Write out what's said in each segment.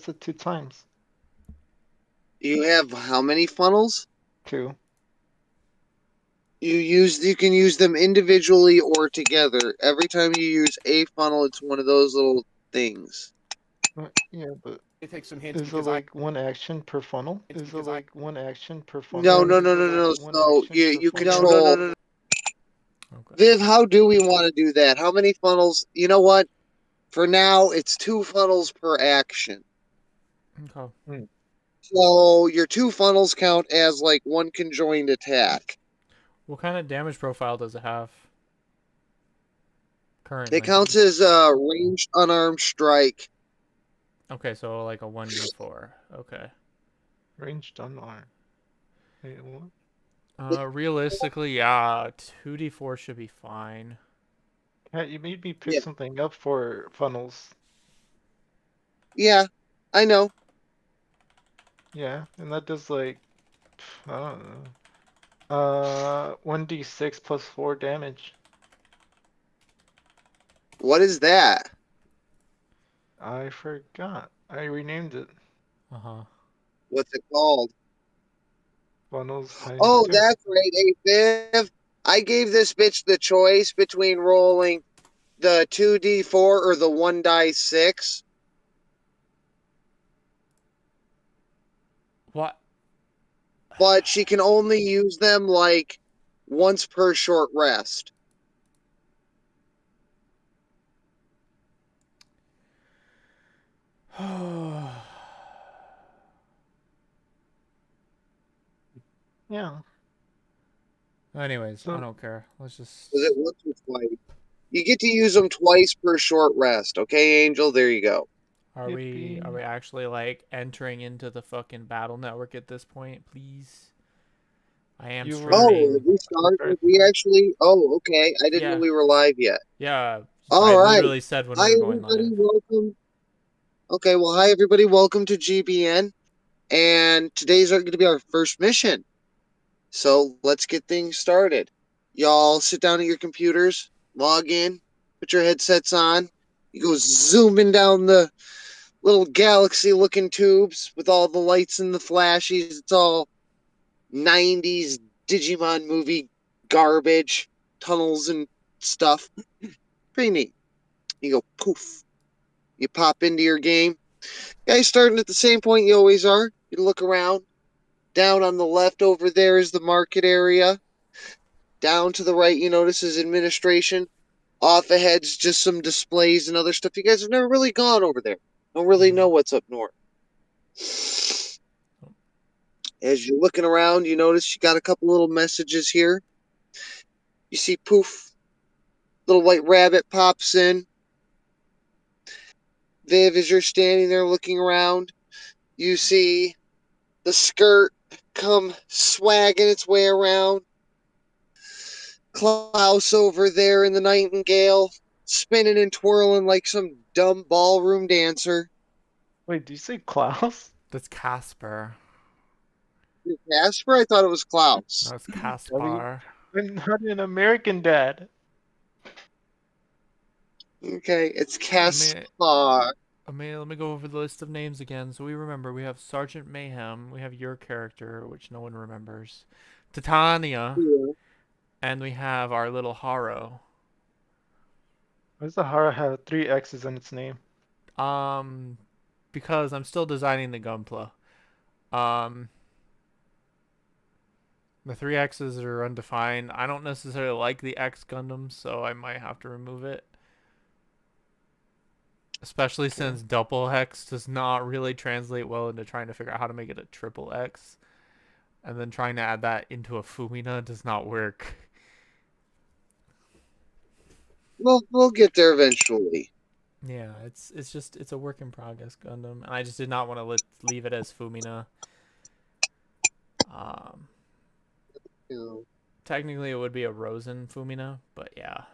it 2 times. You have how many funnels? 2. You can use them individually or together. Every time you use a funnel, it's one of those little things. Yeah, but They take some hints is it because I like one action per funnel? hints Is it because I like one action per No, funnel? no, Is no, it no, like no. one So action you per you funnel? control. okay. Viv, how do we want to do that? How many funnels? You know what? For now, it's 2 funnels per action. Okay. Hmm. So your 2 funnels count as like one conjoined attack. What kind of damage profile does it have It currently? counts as a ranged unarmed strike. Okay, so like a 1d4. Okay. Ranged unarmed. Wait, what? Realistically, yeah, 2d4 should be fine. Yeah, you made me pick Yeah, something up for funnels. yeah, I know. Yeah, and that does like, I don't know. 1d6 plus 4 damage. What is that? I forgot. I renamed it. Uh huh. What's it called? Funnels times Oh, 2. that's right. Hey, Viv, I gave this bitch the choice between rolling the 2d4 or the 1 die 6, What? but she can only use them like once per short rest. Yeah. Anyways, I So don't care. Let's Was just. it once or twice? You get to use them twice per short rest. Okay, Angel, there you go. Are we yippee. actually like entering into the fucking battle network at this point, please? I am You were Oh, streaming. did we the start? Did first we one. actually? Oh, okay. I didn't know Yeah. we were live yet. Yeah. I All right. literally said when we Hi, were going live. everybody. Welcome. Okay, well, hi, everybody. Welcome to GBN. And today's going to be our first mission. So let's get things started. Y'all sit down at your computers, log in, put your headsets on. You go zooming down the little galaxy looking tubes with all the lights and the flashies. It's all 90s Digimon movie garbage, tunnels and stuff. Pretty neat. You go poof. You pop into your game. Guys starting at the same point you always are. You look around. Down on the left over there is the market area. Down to the right, you notice is administration. Off ahead's just some displays and other stuff. You guys have never really gone over there. Don't really Mm-hmm. know what's up north. As you're looking around, you notice you got a couple little messages here. You see poof, little white rabbit pops in. Viv, as you're standing there looking around, you see the skirt come swagging its way around. Klaus over there in the Nightingale, spinning and twirling like some dumb ballroom dancer. Wait, did you say Klaus? That's Casper. Casper, I thought it was Klaus. No, it's Really? Caspar. I'm not an American dad. Okay, it's Let me Caspar. let me go over the list of names again. So we remember we have Sergeant Mayhem, we have your character, which no one remembers, Titania, Yeah. and we have our little Haro. Why does the Hara have 3 X's in its name? Um, because I'm still designing the Gunpla. Um, the three X's are undefined. I don't necessarily like the X Gundam, so I might have to remove it. Especially Okay. since double X does not really translate well into trying to figure out how to make it a triple X. And then trying to add that into a Fumina does not work. We'll get there eventually. Yeah, it's a work in progress Gundam, and I just did not want to leave it as Fumina. Um, You know, technically it would be a Rosen Fumina, but yeah,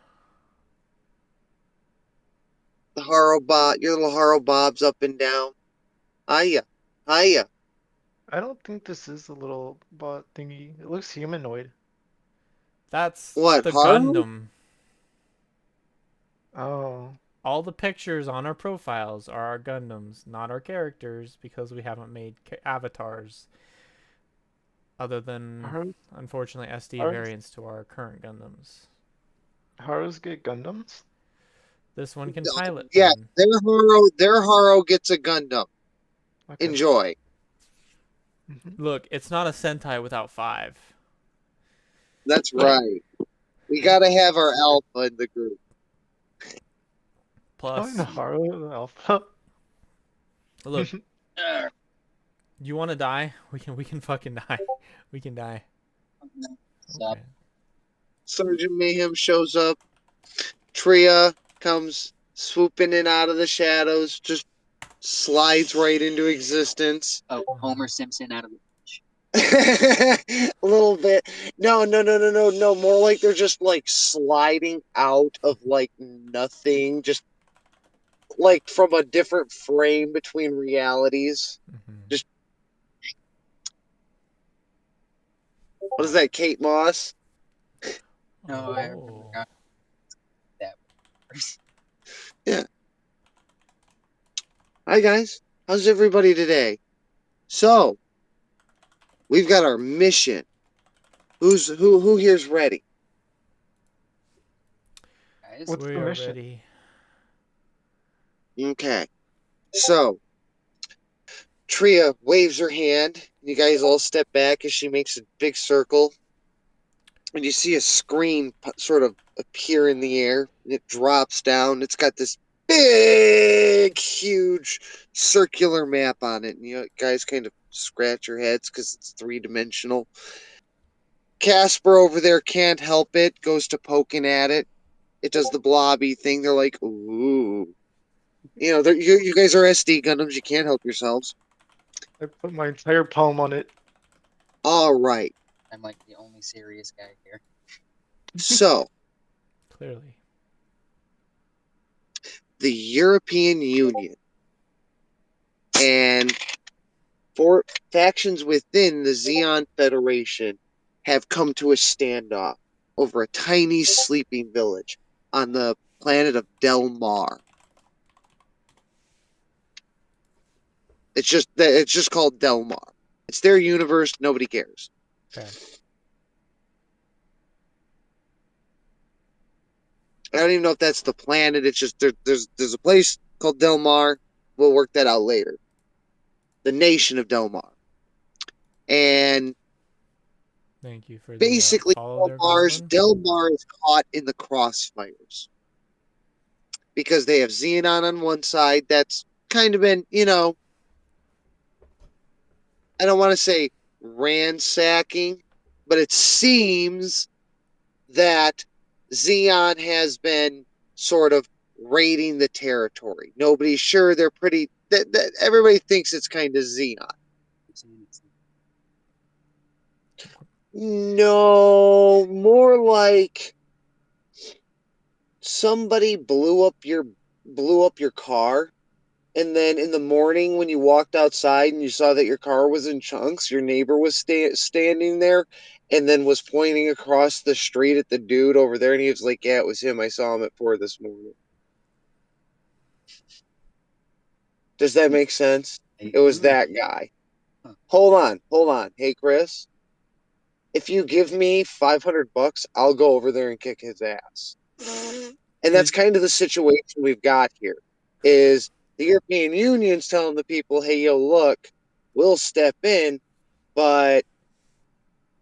the Haro Bot, your little Haro Bob's up and down. Hiya. Hiya. I don't think this is a little bot thingy. It looks humanoid. that's What, the Haro? Gundam. Oh. all the pictures on our profiles are our Gundams, not our characters, because we haven't made avatars other than, Haru, unfortunately, SD Haru's, variants to our current Gundams. Haru's get Gundams? This one can pilot Yeah, one. their Haro gets a Gundam. Okay. Enjoy. Look, it's not a Sentai without 5. That's right. We gotta have our alpha in the group. How in Plus, Haru Alpha? look, you want to die? We can fucking die. We can die. Stop. Okay. Sergeant Mayhem shows up. Tria comes swooping in out of the shadows, just slides right into existence. Oh, Homer Simpson out of A little bit. No. More like they're just like sliding out of like nothing, just like from a different frame between realities. Mm-hmm. Just what is that, Kate Moss? No, I Oh. forgot that. Yeah. Hi guys. How's everybody today? So we've got our mission. Who here's ready? Guys, What's We the are mission? ready. Okay. So Tria waves her hand. You guys all step back as she makes a big circle. And you see a screen sort of appear in the air. And it drops down. It's got this big, huge circular map on it. And you guys kind of scratch your heads because it's 3-dimensional. Casper over there can't help it, goes to poking at it. It does the blobby thing. They're like, ooh. You guys are SD Gundams. You can't help yourselves. I put my entire palm on it. All right. I'm like the only serious guy here. So, Clearly. the European Union and four factions within the Xeon Federation have come to a standoff over a tiny sleeping village on the planet of Del Mar. It's just called Del Mar. It's their universe. Nobody cares. Okay. I don't even know if that's the planet. It's just there's a place called Del Mar. We'll work that out later. The nation of Del Mar. And Thank you for the basically follow there, Goblin. Del Mar is caught in the crossfires because they have Xenon on one side that's kind of been, I don't want to say ransacking, but it seems that Xeon has been sort of raiding the territory. Nobody's sure. They're pretty. Everybody thinks it's kind of Xeon. No, more like somebody blew up your car, and then in the morning when you walked outside and you saw that your car was in chunks, your neighbor was standing there and then was pointing across the street at the dude over there, and he was like, yeah, it was him. I saw him at 4 this morning. Does that make sense? It was that guy. Huh. Hold on. Hey, Chris, if you give me $500, I'll go over there and kick his ass. And that's Did kind of the situation we've got here. Is the European Union's telling the people, hey, yo, look, we'll step in, but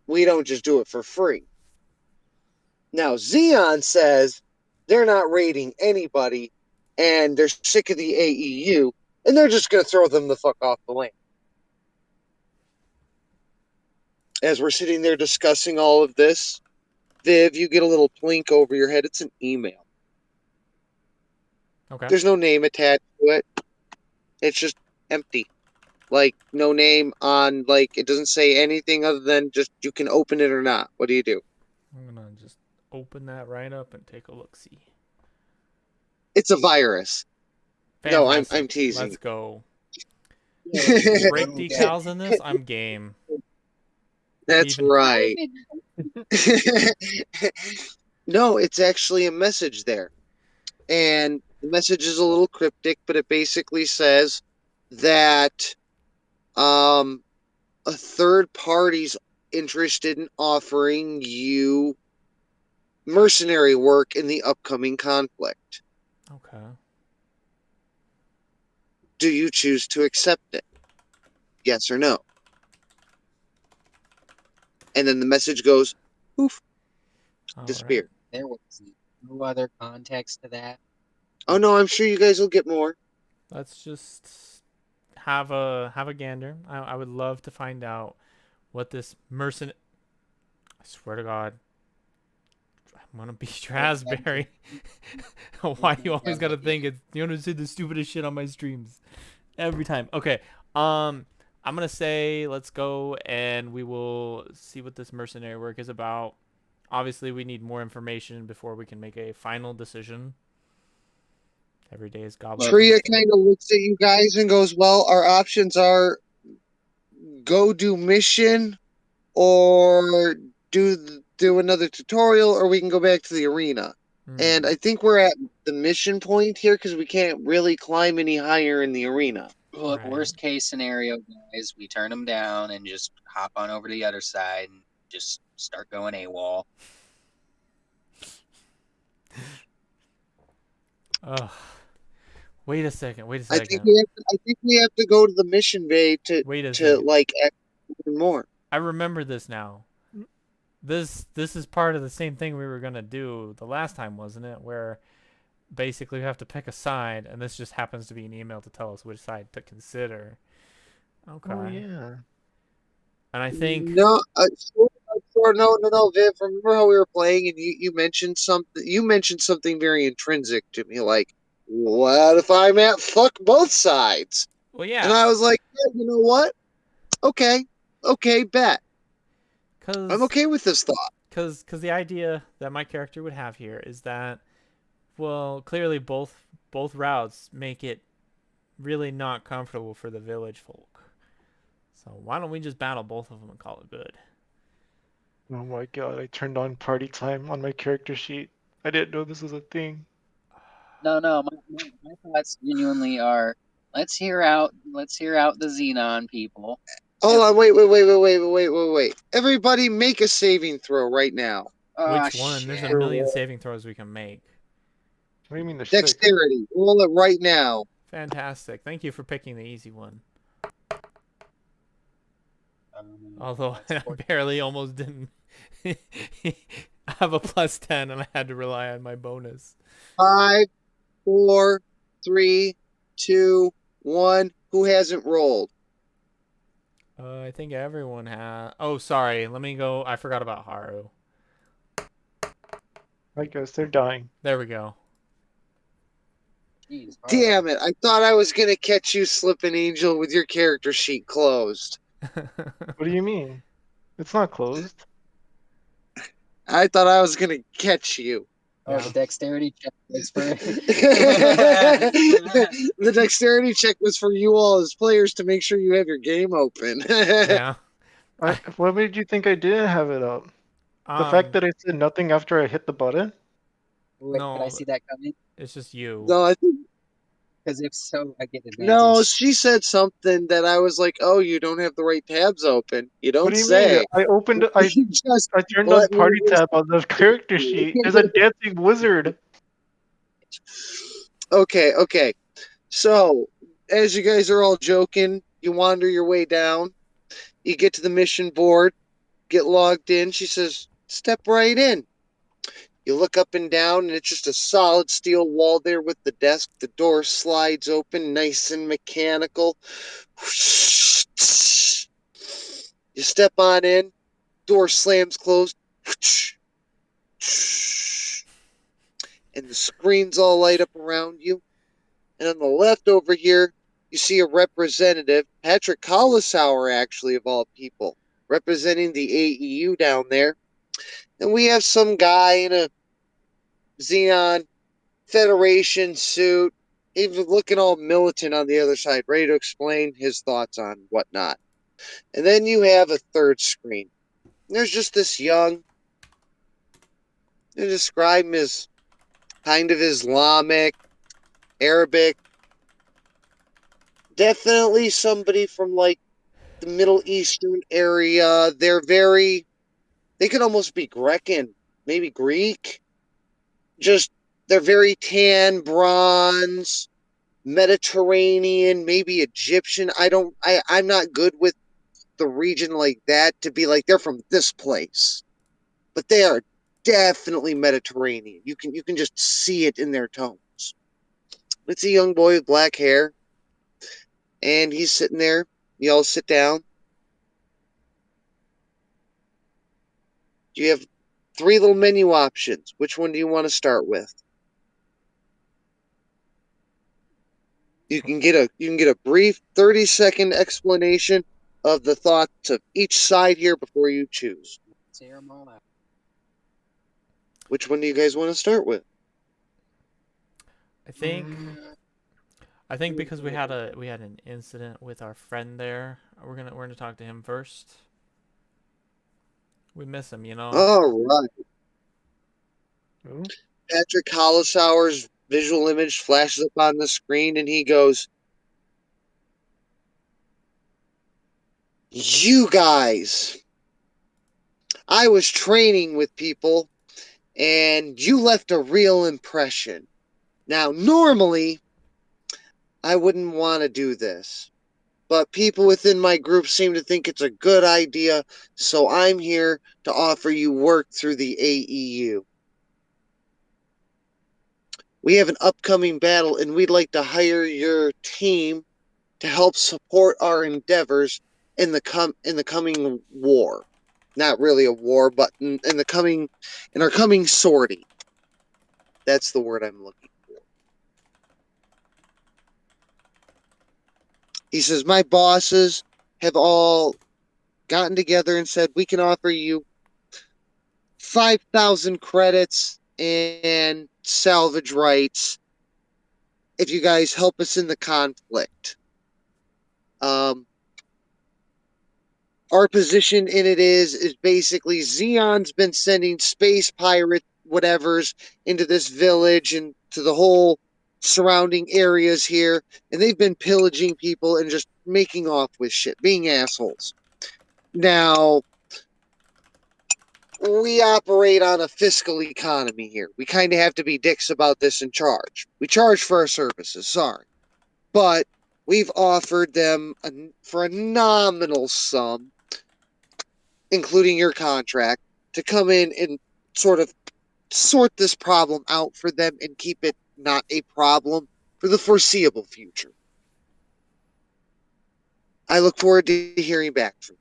we don't just do it for free. Now, Xeon says they're not raiding anybody, and they're sick of the AEU, and they're just going to throw them the fuck off the land. As we're sitting there discussing all of this, Viv, you get a little plink over your head. It's an email. okay. There's no name attached to it. It's just empty. Like, no name on, like, it doesn't say anything other than just you can open it or not. What do you do? I'm gonna just open that right up and take a look. See. It's a virus. No, I'm Fantastic. teasing. Let's go. Break Yeah. decals in this. I'm game. That's Even right. No, it's actually a message there. And The message is a little cryptic, but it basically says that a third party's interested in offering you mercenary work in the upcoming conflict. Okay. Do you choose to accept it? Yes or no? And then the message goes, poof, All right. disappear. There was no other context to that. Oh no, I'm sure you guys will get more. Let's just have a gander. I would love to find out what this mercen. I swear to God, I'm gonna be raspberry. Why do you always gotta think it's you gonna say the stupidest shit on my streams every time? Okay. I'm gonna say let's go and we will see what this mercenary work is about. Obviously, we need more information before we can make a final decision. Every day is Goblin Tria Feast Day. kind of looks at you guys and goes, well, our options are go do mission or do another tutorial, or we can go back to the arena. And Hmm. I think we're at the mission point here because we can't really climb any higher in the arena. Look, Right. worst case scenario, guys, we turn them down and just hop on over to the other side and just start going AWOL. Ugh. Wait a second. Wait a I think second. we have to, I think we have to go to the mission bay Wait a to second. like learn more. I remember this now. This is part of the same thing we were gonna do the last time, wasn't it? Where basically we have to pick a side, and this just happens to be an email to tell us which side to consider. Oh Okay. yeah. And I think No, no, Viv. Remember how we were playing and you mentioned something? You mentioned something very intrinsic to me, like, "What if I'm at fuck both sides?" well And yeah, I was like, yeah, you know what? Okay, okay, bet. I'm cuz okay with this thought. cuz the idea that my character would have here is that well, clearly both routes make it really not comfortable for the village folk. So why don't we just battle both of them and call it good? Oh my god, I turned on party time on my character sheet. I didn't know this was a thing. No, my thoughts genuinely are let's hear out the Xenon people. Hold on, wait. Everybody make a saving throw right now. Oh Which one? There's a shit. For million what? saving throws we can make. What do you mean there's six? Dexterity. Roll it right now. Fantastic. Thank you for picking the easy one. Although That's I barely almost didn't. I have a plus 10 and I had to rely on my bonus. 5, 4, 3, 2, 1. Who hasn't rolled? I think everyone has. Oh, sorry. Let me go. I forgot about Haru. I guess they're dying. There we go. jeez, Damn it. I thought I was going to catch you slipping, Angel, with your character sheet closed. What do you mean? It's not closed. I thought I was going to catch you. Oh, the Yeah. dexterity check was for. The dexterity check was for you all as players to make sure you have your game open. Yeah. I, What made you think I didn't have it up? The fact um, that I said nothing after I hit the button? Wait, did I no, see that coming? it's just you. No, I think Because if so, I get no, advantage. she said something that I was like, "Oh, you don't have the right tabs open. You What don't do you mean? say." I opened You just I turned on let me party tab on the character sheet. There's a dancing wizard. Okay. So, as you guys are all joking, you wander your way down. You get to the mission board, get logged in. She says, "Step right in." You look up and down, and it's just a solid steel wall there with the desk. The door slides open, nice and mechanical. You step on in, door slams closed, and the screens all light up around you. And on the left over here, you see a representative, Patrick Collisauer, actually, of all people, representing the AEU down there. And we have some guy in a Xeon Federation suit, even looking all militant on the other side, ready to explain his thoughts on whatnot. And then you have a third screen. There's just this young, they describe him as kind of Islamic, Arabic. Definitely somebody from like the Middle Eastern area. They could almost be Grecan, maybe Greek. Just, they're very tan, bronze, Mediterranean, maybe Egyptian. I'm not good with the region like that to be like they're from this place, but they are definitely Mediterranean. You can just see it in their tones. It's a young boy with black hair, and he's sitting there. Y'all sit down. You have three little menu options. Which one do you want to start with? You can get a brief 30-second explanation of the thoughts of each side here before you choose. Let's hear 'em all out. Which one do you guys want to start with? I think I think because we had an incident with our friend there, we're gonna talk to him first. We miss him, you know. All right. Ooh. Patrick Hollisauer's visual image flashes up on the screen, and he goes, "You guys, I was training with people, and you left a real impression. Now, normally, I wouldn't want to do this, but people within my group seem to think it's a good idea, so I'm here to offer you work through the AEU. We have an upcoming battle, and we'd like to hire your team to help support our endeavors in the coming war. Not really a war, but in our coming sortie. That's the word I'm looking for." He says, "My bosses have all gotten together and said we can offer you 5,000 credits and salvage rights if you guys help us in the conflict. Um, our position in it is basically Xeon's been sending space pirate whatevers into this village and to the whole surrounding areas here, and they've been pillaging people and just making off with shit, being assholes. Now, we operate on a fiscal economy here. We kind of have to be dicks about this and charge. We charge for our services, sorry. But we've offered them for a nominal sum, including your contract, to come in and sort of sort this problem out for them and keep it not a problem for the foreseeable future. I look forward to hearing back from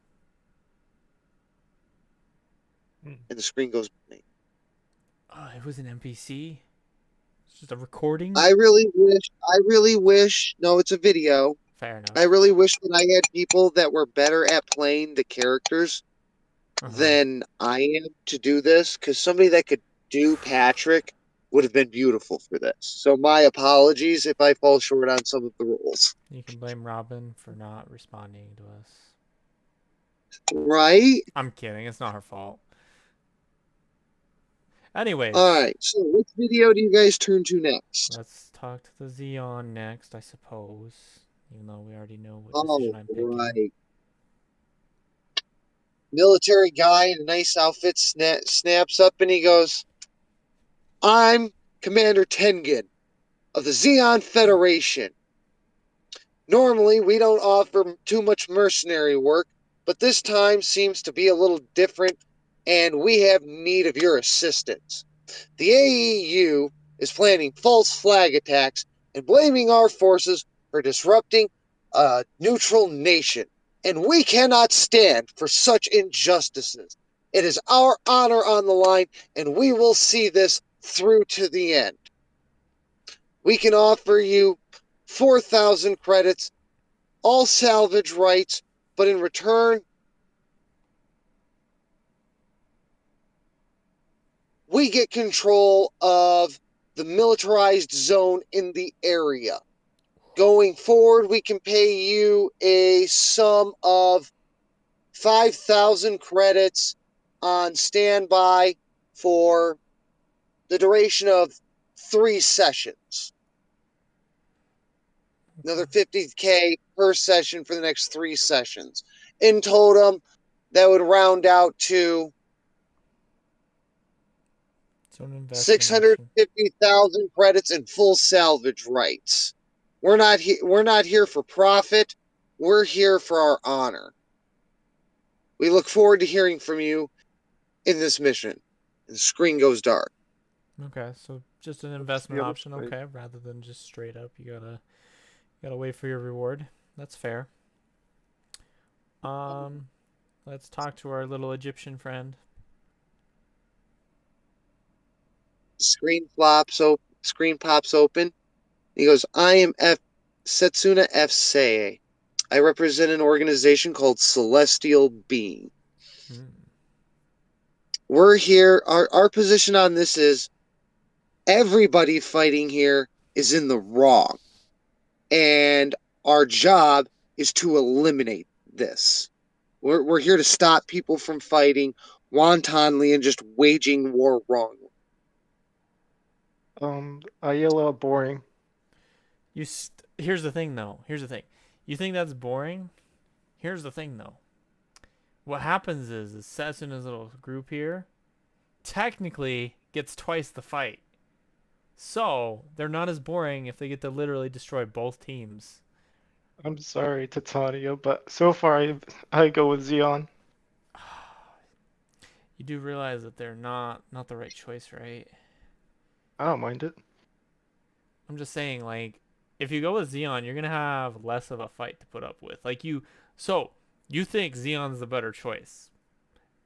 you." Hmm. And the screen goes blank. Oh, it was an NPC. It's just a recording. I really wish, no, it's a video. Fair enough. I really wish that I had people that were better at playing the characters Uh huh. than I am to do this, because somebody that could do Patrick would have been beautiful for this. So my apologies if I fall short on some of the rules. You can blame Robin for not responding to us. Right? I'm kidding. It's not her fault. All Anyways, right. So which video do you guys turn to next? let's talk to the Xeon next, I suppose. Even though we already know what Oh, decision I'm picking. right. Military guy in a nice outfit snaps up and he goes, "I'm Commander Tengen of the Xeon Federation. Normally, we don't offer too much mercenary work, but this time seems to be a little different, and we have need of your assistance. The AEU is planning false flag attacks and blaming our forces for disrupting a neutral nation, and we cannot stand for such injustices. It is our honor on the line, and we will see this through to the end. We can offer you 4,000 credits, all salvage rights, but in return, we get control of the militarized zone in the area. Going forward, we can pay you a sum of 5,000 credits on standby for the duration of 3 sessions." Another Okay. 50K per session for the next 3 sessions. In total, that would round out to So an investment option. 650,000 credits and full salvage rights. We're not here for profit. We're here for our honor. We look forward to hearing from you in this mission. And the screen goes dark. Okay, so just an What's the investment other option. side? Okay, rather than just straight up, you gotta wait for your reward. That's fair. Um, let's talk to our little Egyptian friend. Screen pops open. He goes, I am Setsuna F. Sei. I represent an organization called Celestial Being. Hmm. We're here. Our position on this is everybody fighting here is in the wrong. And our job is to eliminate this. We're here to stop people from fighting wantonly and just waging war wrongly. I yell out boring. Here's the thing, though. Here's the thing. You think that's boring? Here's the thing, though. What happens is Setsuna's little group here technically gets twice the fight. So they're not as boring if they get to literally destroy both teams. I'm sorry, Titania, but so far I go with Xeon. You do realize that they're not the right choice, right? I don't mind it. I'm just saying, like, if you go with Xeon, you're gonna have less of a fight to put up with. So you think Xeon's the better choice?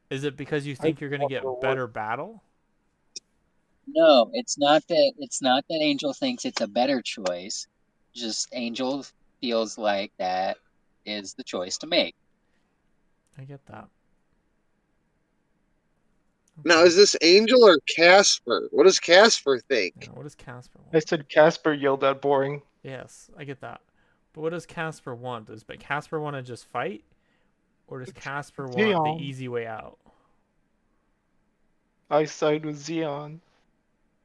Is it because you I think you're gonna want get reward. better battle? No, it's not that Angel thinks it's a better choice. Just Angel feels like that is the choice to make. I get that. Now, Okay. is this Angel or Casper? What does Casper think? Now, what does Casper I want? said Casper yelled at boring. Yes, I get that. But what does Casper want? Does Casper want to just fight, or does Casper want the Xeon. easy way out? I side with Xeon.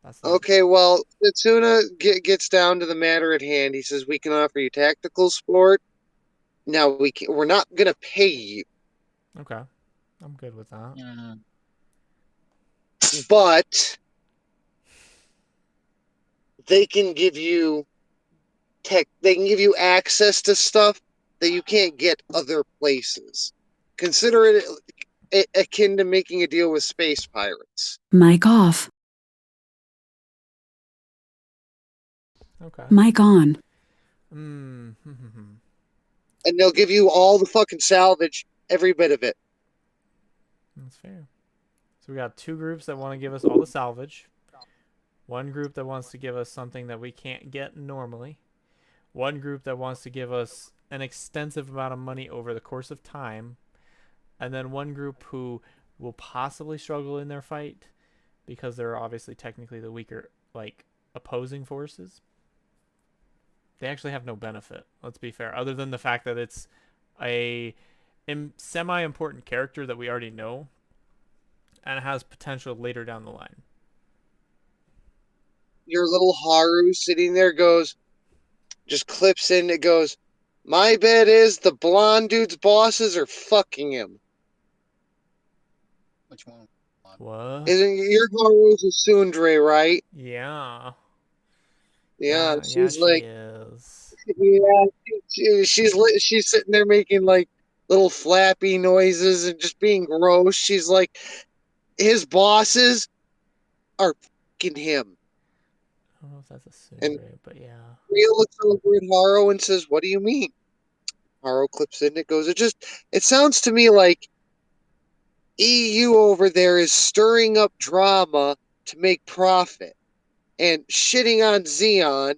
That's the Okay, well, Setsuna gets down to the matter at hand. He says, we can offer you tactical support. Now, we're not going to pay you, okay. I'm good with that. Mm, but they can give you they can give you access to stuff that you can't get other places. Consider it akin to making a deal with space pirates. Mic off. Okay. Mic on. Hmm. And they'll give you all the fucking salvage, every bit of it. That's fair. So we got two groups that want to give us all the salvage. One group that wants to give us something that we can't get normally. One group that wants to give us an extensive amount of money over the course of time. And then one group who will possibly struggle in their fight because they're obviously technically the weaker, like, opposing forces. They actually have no benefit, let's be fair, other than the fact that it's a semi important character that we already know and it has potential later down the line. Your little Haru sitting there goes, just clips in, it goes, my bet is the blonde dude's bosses are fucking him. which one? What? Isn't your Haru's a tsundere, right? Yeah. Yeah, Yeah, she's she like, is. yeah, she's sitting there making like little flappy noises and just being gross. She's like, his bosses are fucking him. I don't know if that's a And tsundere, but yeah. Rhea looks over at Haro and says, what do you mean? Haro clips in, it goes, it sounds to me like EU over there is stirring up drama to make profit and shitting on Xeon,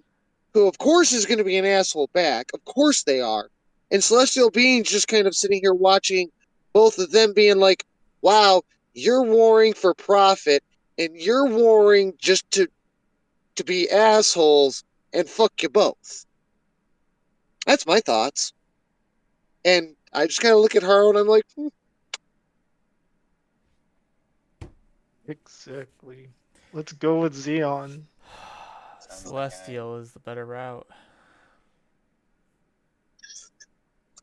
who of course is going to be an asshole back. Of course they are. And Celestial Beings just kind of sitting here watching both of them being like, wow, you're warring for profit and you're warring just to be assholes and fuck you both. That's my thoughts. And I just kind of look at her and I'm like, Exactly. Let's go with Xeon. Sounds like I Celestial is the better route.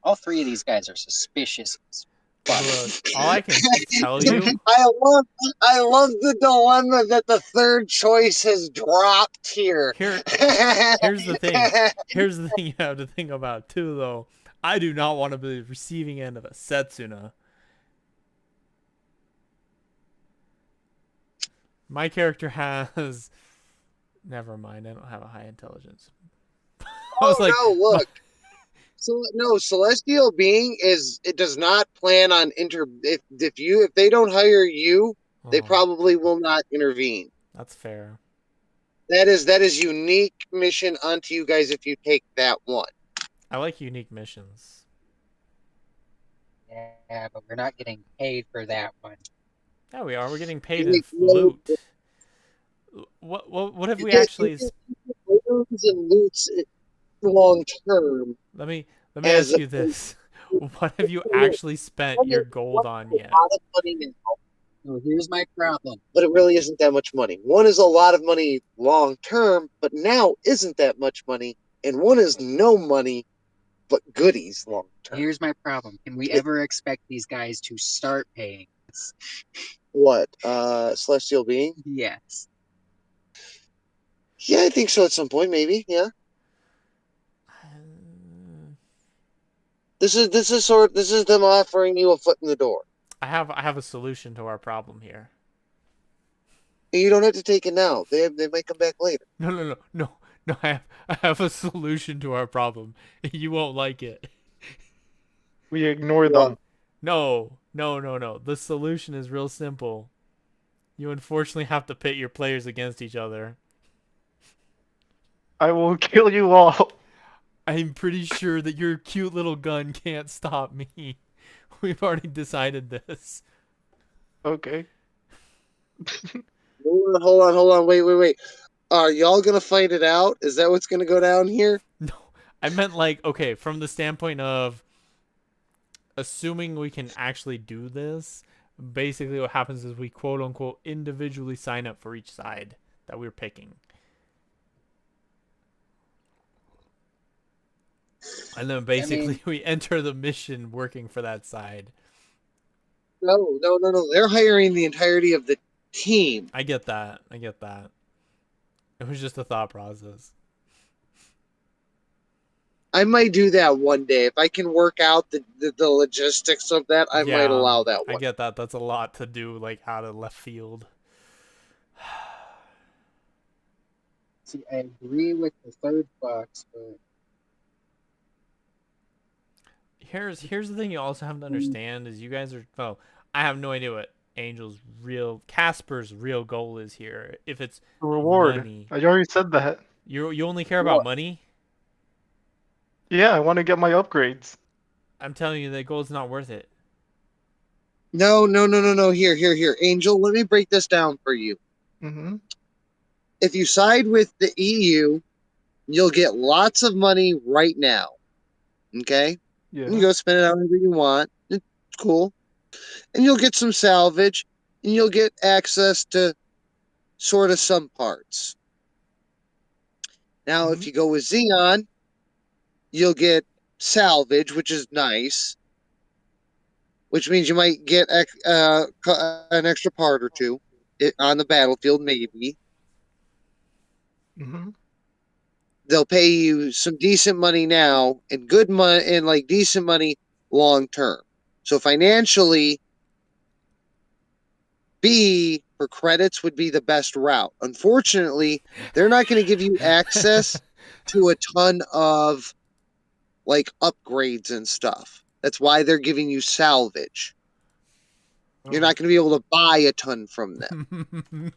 All three of these guys are suspicious as fuck. Look, all I can tell you I love the dilemma that the third choice has dropped here. here here's the thing. Here's the thing you have to think about too, though. I do not want to be the receiving end of a Setsuna. My character has. Never mind. I don't have a high intelligence. I was Oh like, no, my, look. So no, celestial being is it does not plan on if they don't hire you, they oh, probably will not intervene. that's fair. That is unique mission onto you guys if you take that one. I like unique missions. Yeah, but we're not getting paid for that one. Yeah, we are. We're getting paid in You get, loot. What have you we get you actually? get items and loots long term Let me let me as ask a you this: What have you actually spent one your is gold one on is a yet? lot of money now, So here's my problem. but it really isn't that much money. One is a lot of money long term, but now isn't that much money, and one is no money but goodies long term. Here's my problem. Can we It, ever expect these guys to start paying us? what? Celestial being? Yes. Yeah, I think so at some point, maybe. Yeah. This is them offering you a foot in the door. I have a solution to our problem here. And you don't have to take it now. They might come back later. No. I have a solution to our problem. You won't like it. We ignore What? them. No. The solution is real simple. You unfortunately have to pit your players against each other. I will kill you all. I'm pretty sure that your cute little gun can't stop me. We've already decided this. Okay. Hold on. Wait. Are y'all gonna fight it out? Is that what's gonna go down here? No, I meant like, okay, from the standpoint of assuming we can actually do this, basically what happens is we quote unquote individually sign up for each side that we're picking. And then I mean, basically we enter the mission working for that side. No. They're hiring the entirety of the team. I get that. I get that. It was just a thought process. I might do that one day if I can work out the logistics of that. I might Yeah, allow that I one. get that. That's a lot to do, like out of left field. see, I agree with the third box, but Here's the thing you also have to understand is you guys are I have no idea what Angel's real Casper's real goal is here. If it's Reward. money. I already said that. You only care about What? money? Yeah, I want to get my upgrades. I'm telling you that gold's not worth it. No. Here. Angel, let me break this down for you. Mm-hmm. If you side with the EU, you'll get lots of money right now. Okay? And you Yeah. go spend it however you want. It's cool. And you'll get some salvage, and you'll get access to sort of some parts. Now, Mm-hmm. if you go with Xeon, you'll get salvage, which is nice, which means you might get an extra part or two on the battlefield, maybe. Mm-hmm. They'll pay you some decent money now and good money and like decent money long term. So financially, B for credits would be the best route. Unfortunately, they're not going to give you access to a ton of like upgrades and stuff. That's why they're giving you salvage. You're Oh, not going to be able to buy a ton from them.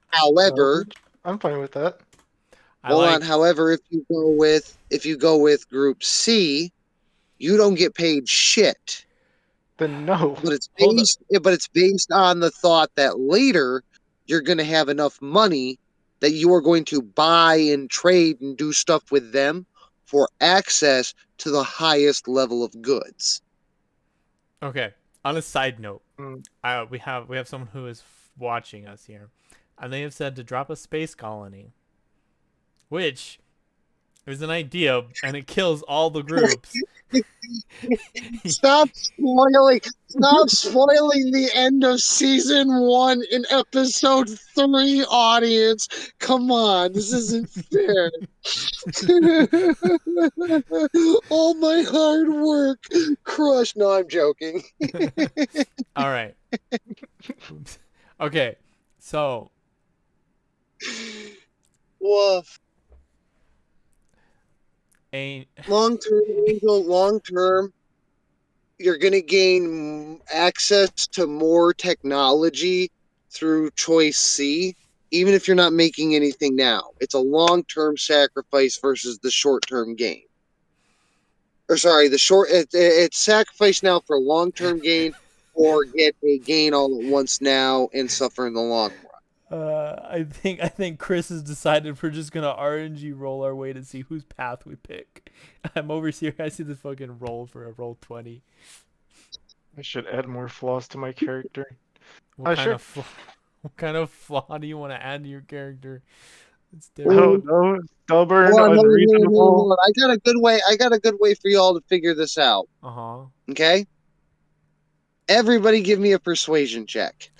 However, salvage. I'm fine with that. I hold on. like However, if you go with group C, you don't get paid shit. Then no. hold up. But it's based on the thought that later you're going to have enough money that you are going to buy and trade and do stuff with them for access to the highest level of goods. Okay. On a side note, Mm, we have someone who is watching us here, and they have said to drop a space colony, which There's an idea, and it kills all the groups. Stop spoiling! Stop spoiling the end of season 1 in episode 3, audience. Come on, this isn't fair. All my hard work crushed. No, I'm joking. All right. Oops. Okay. So, Woof. a Long term, Angel. Long term, you're going to gain access to more technology through choice C, even if you're not making anything now. It's a long term sacrifice versus the short term gain. Or sorry, it's sacrifice now for long term gain, or get a gain all at once now and suffer in the long run. I think Chris has decided we're just gonna RNG roll our way to see whose path we pick. I'm over here. I see this fucking roll for a roll 20. I should add more flaws to my character. What I kind should. of what kind of flaw do you want to add to your character? It's Oh different. no, stubborn, Hold on, hold on, hold on, hold on, unreasonable. hold on. I got a good way. I got a good way for y'all to figure this out. Uh huh. Okay, everybody, give me a persuasion check.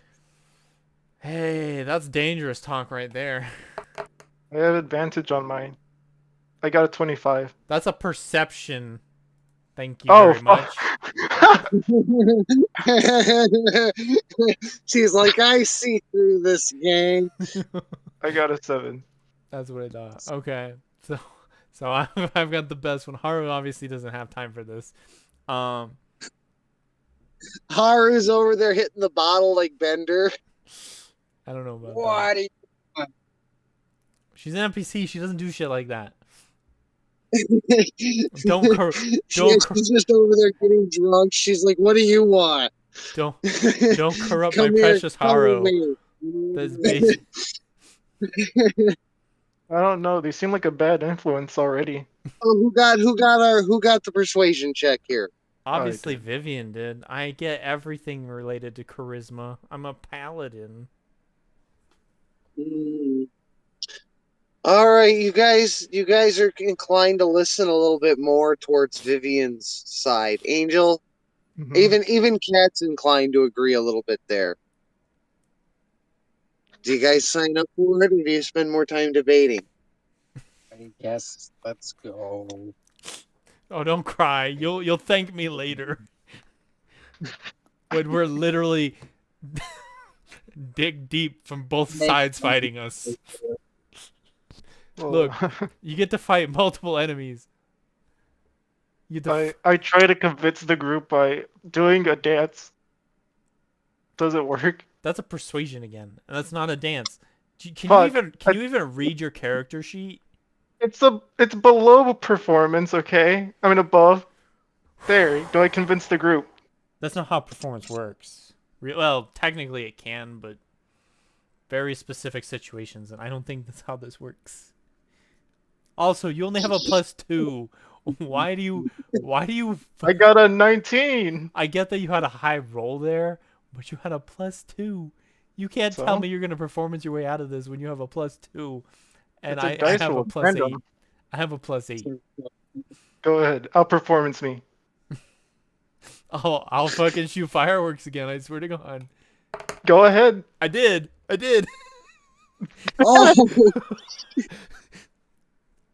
Hey, that's dangerous talk right there. I have advantage on mine. I got a 25. That's a perception. Thank you Oh very fuck! much. She's like, I see through this game. I got a 7. That's what I thought. Okay, so I've got the best one. Haru obviously doesn't have time for this. Um, Haru's over there hitting the bottle like Bender. I don't know about that. What? Are you... She's an NPC. She doesn't do shit like that. She- Don't don't she's just over there getting drunk. She's like, what do you want? don't don't corrupt my Come here, precious cuddle Haru. me. That's basic. I don't know. They seem like a bad influence already. Oh, who got the persuasion check here? I Obviously, did. Vivian did. I get everything related to charisma. I'm a paladin. Hmm. All right, you guys are inclined to listen a little bit more towards Vivian's side. Angel, Hmm. even Cat's inclined to agree a little bit there. Do you guys sign up for it, or do you spend more time debating? I guess let's go. Oh, don't cry. You'll thank me later when we're literally dig deep from both Make sides fighting us. Well, Look, you get to fight multiple enemies. You get to I try to convince the group by doing a dance. Does it work? That's a persuasion again, and that's not a dance. Can you Fuck. even can you even read your character sheet? It's below performance, okay? I mean above. There. Do I convince the group? That's not how performance works. Well, technically it can, but very specific situations, and I don't think that's how this works. Also, you only have a +2. Why do you? Why do you? I got a 19. I get that you had a high roll there, but you had a +2. You can't tell So me you're gonna performance your way out of this when you have a +2, and it's a I dice have a roll. Random. +8. I have a +8. Go ahead. Outperformance me. Oh, I'll fucking shoot fireworks again. I swear to God. Go ahead. I did. I did. Oh,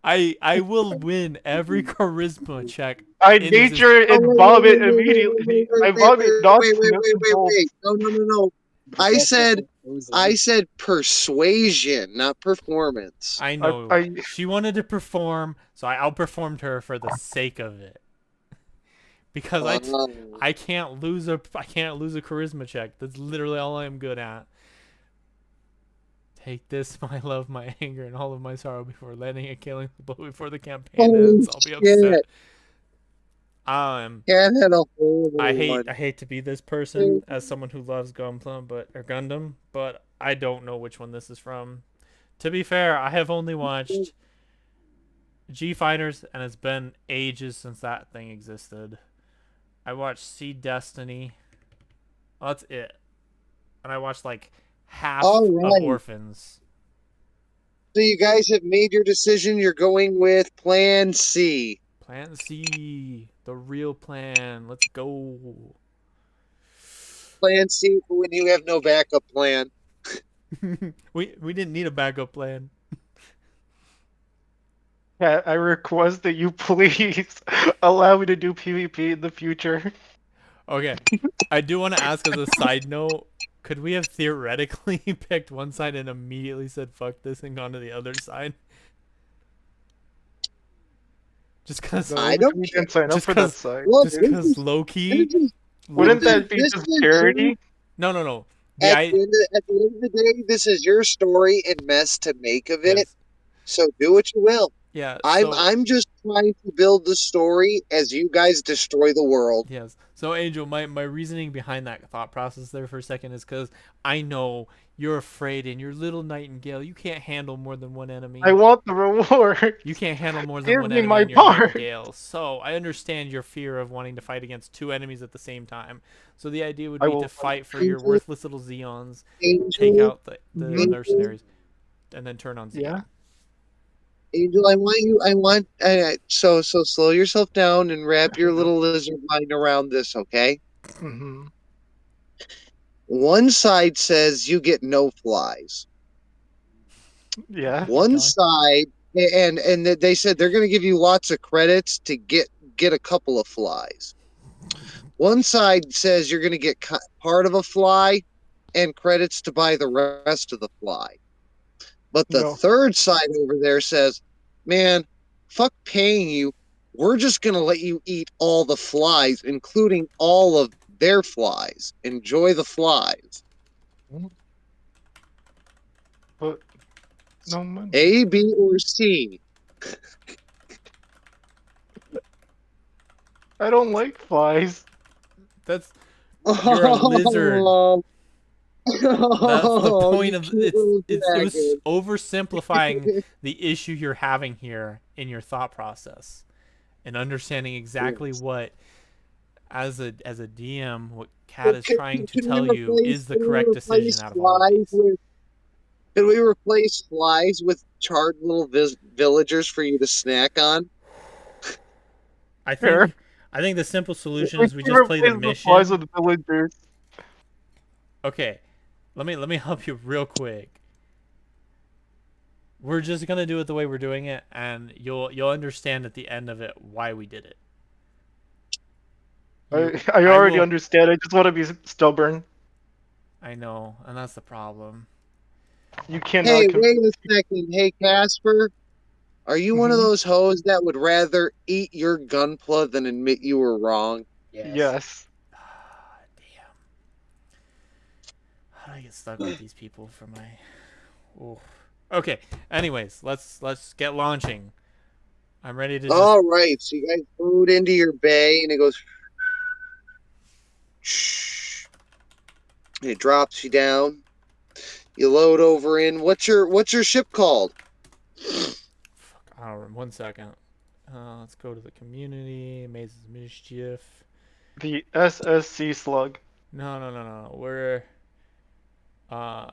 I will win every charisma check I in existence. nature oh, and vomit immediately. I vomit wait, nuts, wait, nuts wait, and wait, bolts. wait. No, no, no, no. I said, I said persuasion, not performance. I I know. I She wanted to perform, so I outperformed her for the sake of it. Because Oh. I can't lose a charisma check. That's literally all I'm good at. Take this, my love, my anger, and all of my sorrow before letting it killing the blow before the campaign Holy ends. I'll be upset. shit. Um, Cat had a horrible I one. hate to be this person as someone who loves Gunpla, or Gundam, but I don't know which one this is from. To be fair, I have only watched G Fighters, and it's been ages since that thing existed. I watched Seed Destiny. Oh, that's it. And I watched like All half of right. Orphans. So you guys have made your decision. You're going with Plan C. Plan C, the real plan. Let's go. Plan C for when you have no backup plan. We didn't need a backup plan. Yeah, I request that you please allow me to do PvP in the future. Okay. I do want to ask as a side note, could we have theoretically picked one side and immediately said fuck this and gone to the other side? Just cuz I No, don't we care. didn't sign up just for that cuz site. Well, just Dude. cuz low key this is low Wouldn't this that is be this just is your charity? No. The I at the end of the day, this is your story and mess to make of it. yes. So do what you will. Yeah, I'm so I'm just trying to build the story as you guys destroy the world. yes. So Angel, my reasoning behind that thought process there for a second is cuz I know you're afraid and you're little nightingale. You can't handle more than one I enemy. want the reward. You can't handle more than Give one me enemy my in your part. nightingale. So I understand your fear of wanting to fight against two enemies at the same time. So the idea would I be to will fight. fight for your Angel, worthless little Xeons, take Angel, out the Hmm. Angel, mercenaries, and then turn on Yeah. Xeon. Angel. So slow yourself down and wrap your No. little lizard mind around this, okay? Hmm. One side says you get no flies. Yeah. My One God. side and they said they're going to give you lots of credits to get a couple of flies. One side says you're going to get part of a fly and credits to buy the rest of the fly. But the No. third side over there says, man, fuck paying you. We're just going to let you eat all the flies, including all of their flies. Enjoy the flies. But no money. A, B, or C? I don't like flies. That's you're a lizard. Oh, That's the oh, point you of cute little it was dragon. oversimplifying the issue you're having here in your thought process and understanding exactly Yes. what as a DM what So Kat is trying to can we tell you is the can we correct decision replace out of all of flies these. with can we replace flies with charred little villagers for you to snack on? I Sure. think I think the simple solution We is we can just play the replace the flies mission. with villagers. Okay, let me help you real quick. We're just gonna do it the way we're doing it, and you'll understand at the end of it why we did it. You, I I already will. understand. I just want to be stubborn. I know, and that's the problem. You cannot Hey, convince. wait a second. Hey, Casper, are you one of Mhm. those hoes that would rather eat your gunpla than admit you were wrong? Yes. Yes. Damn. How do I get stuck with these people for my? Oh. Okay. Anyways, let's get launching. I'm ready to just. All right, so you guys load into your bay, and it goes. Shh. It drops you down. You load over in. What's your ship called? Fuck. I don't remember. 1 second. Let's go to the community. Mazes mischief. The SSC slug. No. We're. Uh,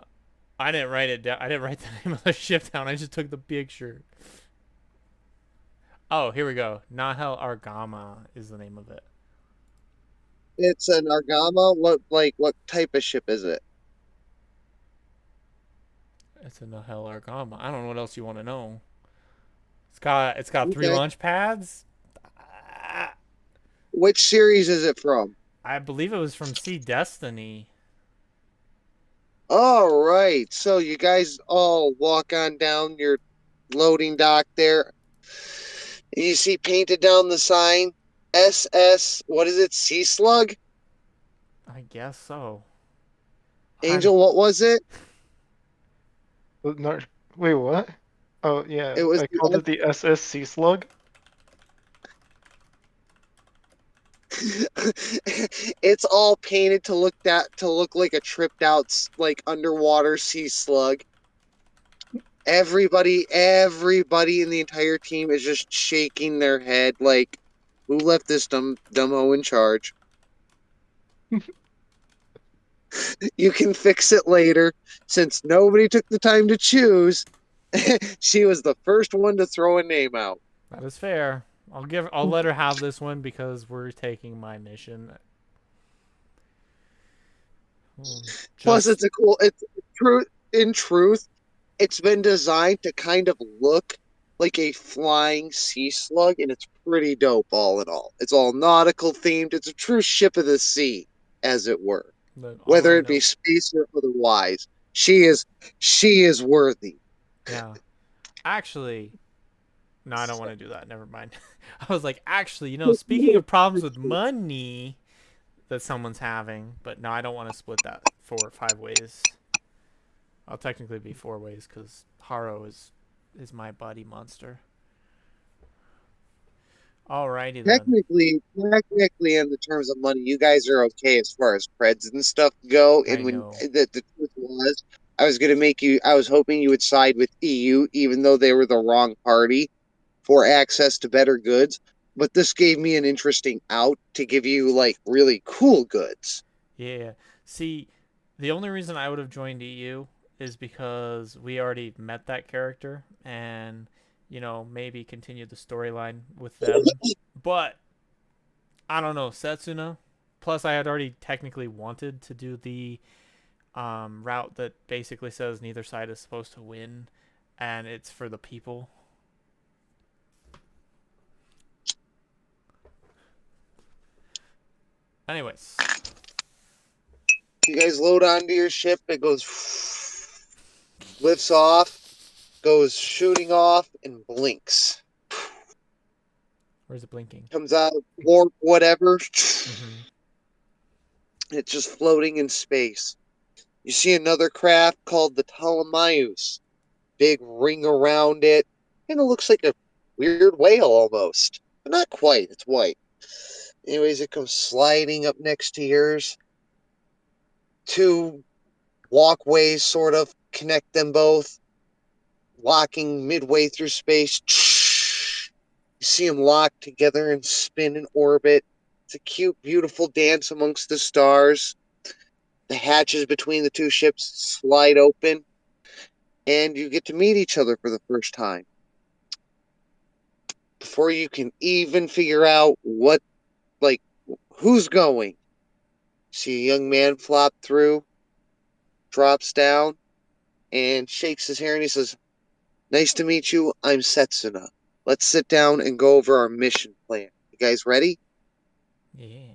I didn't write it down. I didn't write the name of the ship down. I just took the picture. Oh, here we go. Nahel Argama is the name of it. It's an Argama. What type of ship is it? It's a Nahel Argama. I don't know what else you want to know. It's got three Okay. launch pads. Which series is it from? I believe it was from Sea Destiny. All right. So you guys all walk on down your loading dock there. And you see painted down the sign SS, what is it? Sea Slug? I guess so. Angel, what was it? No, wait, what? Oh yeah, It was I called the it the SSC slug. it's all painted to look like a tripped out like underwater sea slug. Everybody in the entire team is just shaking their head like, who left this dumbo in charge? You can fix it later, since nobody took the time to choose. She was the first one to throw a name out. That is fair. I'll let her have this one because we're taking my mission. Plus, Just it's true. In truth, it's been designed to kind of look like a flying sea slug, and it's pretty dope all in all. It's all nautical themed. It's a true ship of the sea, as it were. all Whether I it be know. space or otherwise, she is worthy. Yeah. Actually, no, I don't want to do that. Never mind. I was like, actually, speaking of problems with money that someone's having, but no, I don't want to split that 4 or 5 ways. I'll technically be 4 ways because Haro is my buddy monster. Alrighty then. Technically, in the terms of money, you guys are okay as far as creds and stuff go. I And when know. the truth was, I was hoping you would side with EU, even though they were the wrong party for access to better goods. But this gave me an interesting out to give you like really cool goods. Yeah. See, the only reason I would have joined EU is because we already met that character and, maybe continue the storyline with them. But I don't know, Setsuna. Plus, I had already technically wanted to do the route that basically says neither side is supposed to win, and it's for the people. Anyways, You guys load onto your ship, it goes lifts off, goes shooting off, and blinks. where's it blinking? Comes out of warp, whatever. Mm-hmm. It's just floating in space. You see another craft called the Ptolemaios. Big ring around it. Kind of looks like a weird whale almost. But not quite. It's white. Anyways, it comes sliding up next to yours. Two walkways sort of connect them both, locking midway through space. You see them lock together and spin in orbit. It's a cute, beautiful dance amongst the stars. The hatches between the two ships slide open, and you get to meet each other for the first time. Before you can even figure out like, who's going, see a young man flop through, drops down, and shakes his hair and he says, "Nice to meet you. I'm Setsuna. Let's sit down and go over our mission plan. You guys ready?" Yeah.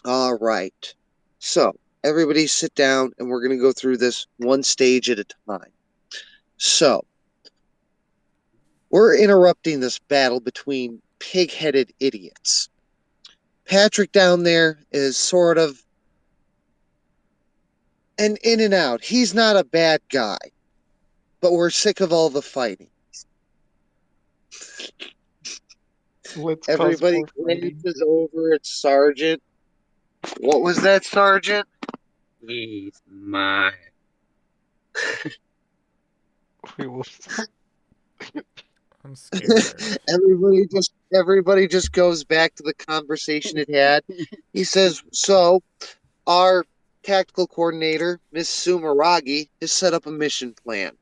All right. So, everybody sit down and we're going to go through this one stage at a time. So, we're interrupting this battle between pig headed idiots. Patrick down there is sort of an in and out. He's not a bad guy, but we're sick of all the fighting. Let's cause Everybody more fighting. glances over at Sergeant. What was that, Sergeant? He's mine. We will. I'm scared. Everybody just goes back to the conversation it had. He says, "So our tactical coordinator, Miss Sumeragi, has set up a mission plan.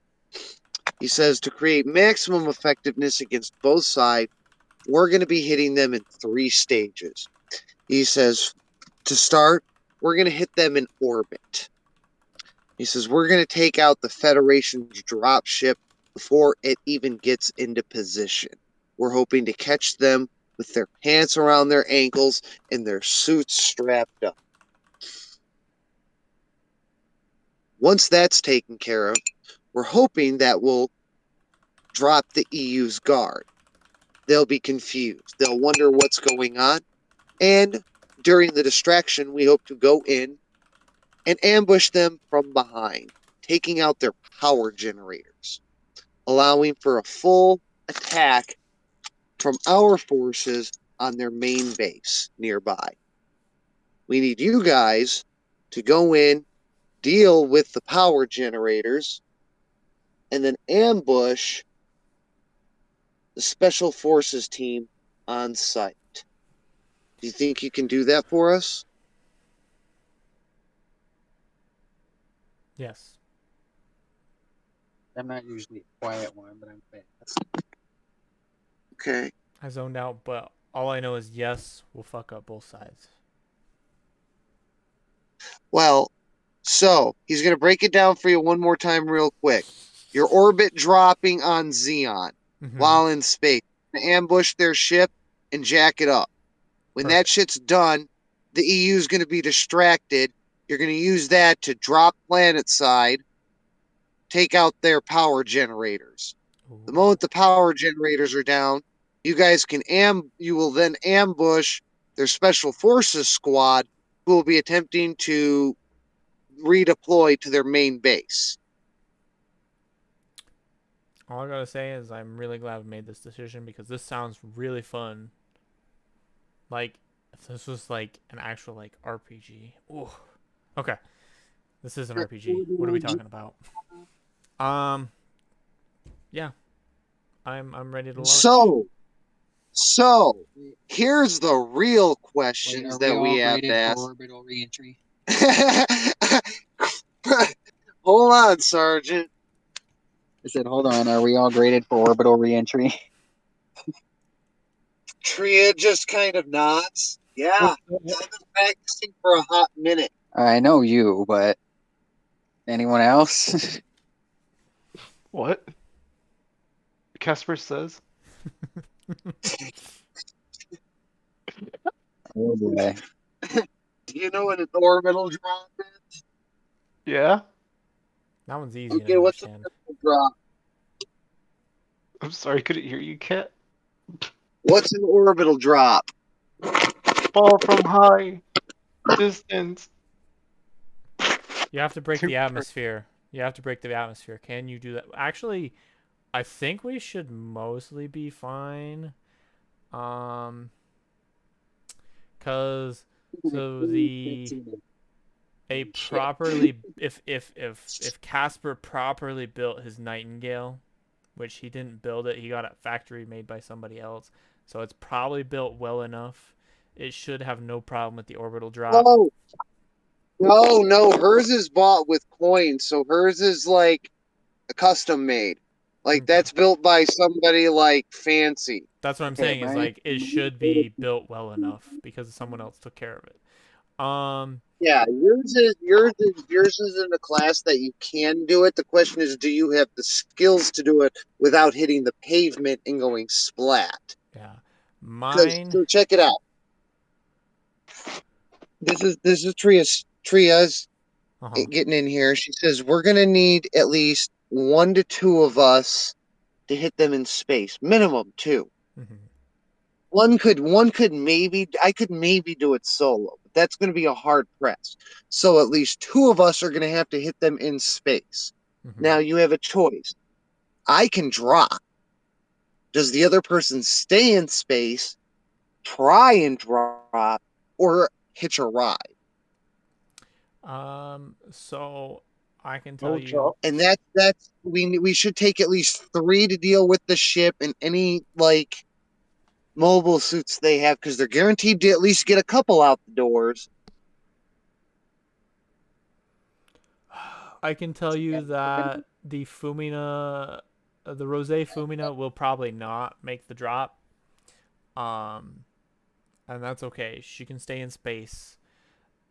He says to create maximum effectiveness against both sides, we're going to be hitting them in 3 stages. He says to start, we're going to hit them in orbit. He says we're going to take out the Federation's dropship before it even gets into position. We're hoping to catch them with their pants around their ankles and their suits strapped up. Once that's taken care of, we're hoping that we'll drop the EU's guard. They'll be confused. They'll wonder what's going on. And during the distraction, we hope to go in and ambush them from behind, taking out their power generators, allowing for a full attack from our forces on their main base nearby. We need you guys to go in, deal with the power generators, and then ambush the special forces team on site. Do you think you can do that for us?" Yes. I'm not usually a quiet one, but I'm fast. Okay. I zoned out, but all I know is yes, we'll fuck up both sides. Well, so he's going to break it down for you one more time, real quick. Your orbit dropping on Xeon Mm-hmm. while in space. Ambush their ship and jack it up. When that Perfect. shit's done, the EU is going to be distracted. You're going to use that to drop planet side, take out their power generators. The Ooh. moment the power generators are down, you will then ambush their special forces squad who will be attempting to redeploy to their main base. All I gotta say is I'm really glad we made this decision because this sounds really fun. Like, if this was like an actual like RPG. Ooh. Okay. This is an RPG. What are we talking about? Um. Yeah. I'm ready to launch. So, so Wait, here's the real wait, questions are we that we all have to graded for ask. orbital reentry? Hold on, Sergeant. I said, hold on, are we all graded for orbital reentry? Tria just kind of nods. Yeah, What I've the been practicing for a hot minute. I know you, but anyone else? what? Casper says. Oh boy. Do you know what an orbital drop is? Yeah? That one's easy to Okay, what's an understand. orbital drop? I'm sorry, couldn't hear you, Cat. What's an orbital drop? Fall from high distance. You have to break Too the per- atmosphere. You have to break the atmosphere. Can you do that? Actually, I think we should mostly be fine. Um, cause so the a Shit. properly if Casper properly built his Nightingale, which he didn't build it, he got a factory made by somebody else, so it's probably built well enough. It should have no problem with the orbital drop. Oh, no, hers is bought with coins, so hers is like a custom made. Like Okay, that's built by somebody like fancy. that's what I'm Okay, saying is my like it should be built well enough because someone else took care of it. Yeah, yours is in a class that you can do it. The question is, do you have the skills to do it without hitting the pavement and going splat? Yeah, Because mine. so check it out. This is Tria's Uh huh. getting in here. She says we're gonna need at least 1 to 2 of us to hit them in space, minimum two. Hmm. One could maybe I could maybe do it solo, but that's going to be a hard press. So at least two of us are going to have to hit them in space. Hmm. Now you have a choice. I can drop. Does the other person stay in space, try and drop, or hitch a ride? So I can tell no you. job. And that's we should take at least three to deal with the ship and any like mobile suits they have because they're guaranteed to at least get a couple out the doors. I can tell you that the Fumina, the Rose Fumina, will probably not make the drop. Um, and that's okay. She can stay in space.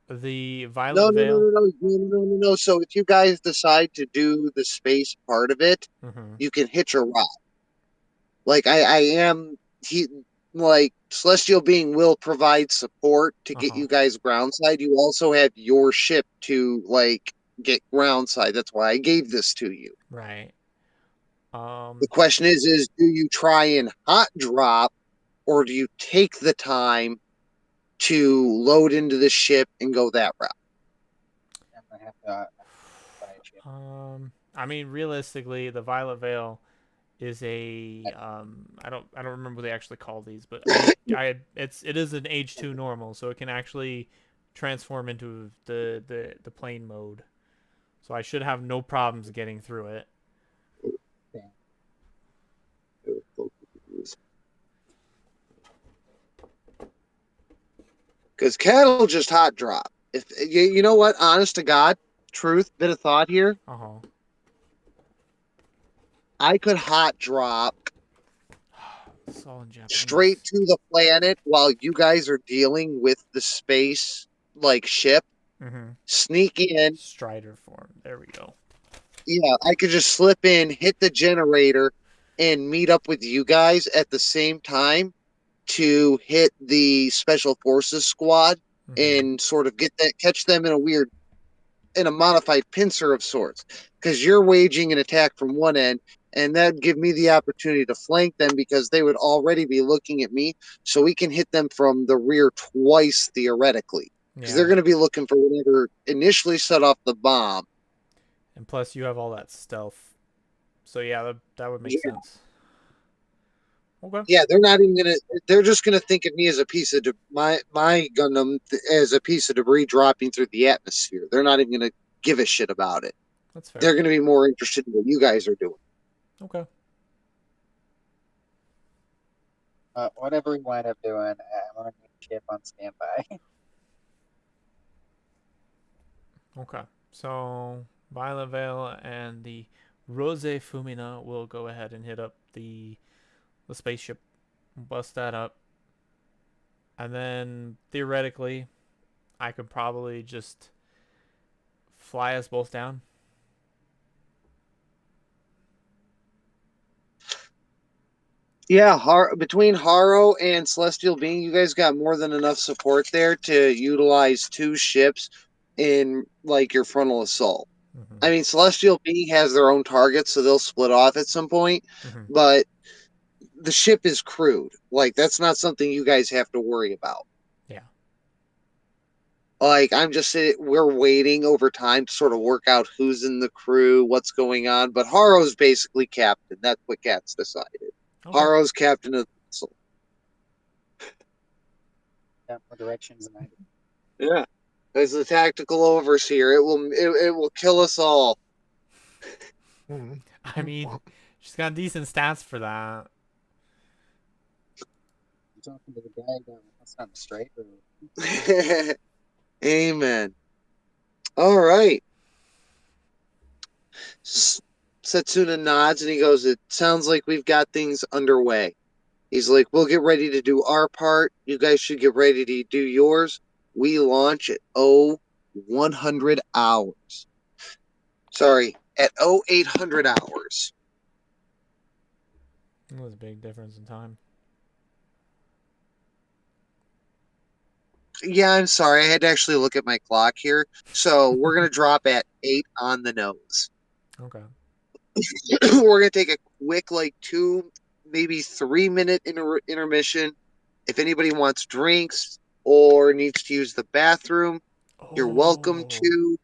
The Violet No, no, no, Veil. no, no, no, no, no, no. So if you guys decide to do the space part of it, Mm-hmm. you can hitch a ride. Like I am he like Celestial Being will provide support to Uh get huh. you guys groundside. You also have your ship to like get groundside. That's why I gave this to you. Right. The Um. question is do you try and hot drop or do you take the time to load into the ship and go that route? I'm gonna have to buy a chip. I mean, realistically, the Violet Veil is a I don't remember what they actually call these, but it is an H2 normal, so it can actually transform into the plane mode. So I should have no problems getting through it. Because cat'll just hot drop. If you know what, honest to God, truth, bit of thought here. Uh huh. I could hot drop It's all in straight Japanese. to the planet while you guys are dealing with the space like ship. Mm-hmm. Sneak in. Strider form. There we go. Yeah, I could just slip in, hit the generator, and meet up with you guys at the same time to hit the special forces squad Mm-hmm. and sort of get that catch them in a modified pincer of sorts, because you're waging an attack from one end, and that'd give me the opportunity to flank them because they would already be looking at me, so we can hit them from the rear twice theoretically, because they're Yeah. going to be looking for whatever initially set off the bomb. And plus, you have all that stealth. So yeah, that would make Yeah, sense. Okay. yeah, they're not even gonna. They're just gonna think of me as a piece of my Gundam as a piece of debris dropping through the atmosphere. They're not even gonna give a shit about it. That's fair. They're gonna be more interested in what you guys are doing. Okay. Whatever we wind up doing, I'm gonna need a ship on standby. Okay. So Violet Veil and the Rose Fumina will go ahead and hit up the spaceship, bust that up, and then theoretically, I could probably just fly us both down. Yeah, between Haro and Celestial Being, you guys got more than enough support there to utilize two ships in like your frontal assault. Mm-hmm. I mean, Celestial Being has their own targets, so they'll split off at some point, Mm-hmm. but the ship is crewed. Like, that's not something you guys have to worry about. Yeah. Like, we're waiting over time to sort of work out who's in the crew, what's going on, but Haro's basically captain. That's what Cat's decided. Okay. Haro's captain of the vessel. Yeah, more directions than I do. Yeah. As the tactical overseer, it will kill us all. I mean, she's got decent stats for that. I'm talking to the guy that's on the straight road. Amen. All right. Setsuna nods and he goes, "It sounds like we've got things underway." He's like, "We'll get ready to do our part. You guys should get ready to do yours. We launch at 100 hours. Sorry, at 0800 hours." That was a big difference in time. Yeah, I'm sorry. I had to actually look at my clock here. So we're going to drop at 8 on the nose. Okay. We're going to take a quick, like, maybe 3 minute intermission. If anybody wants drinks or needs to use the bathroom, you're welcome Oh. to.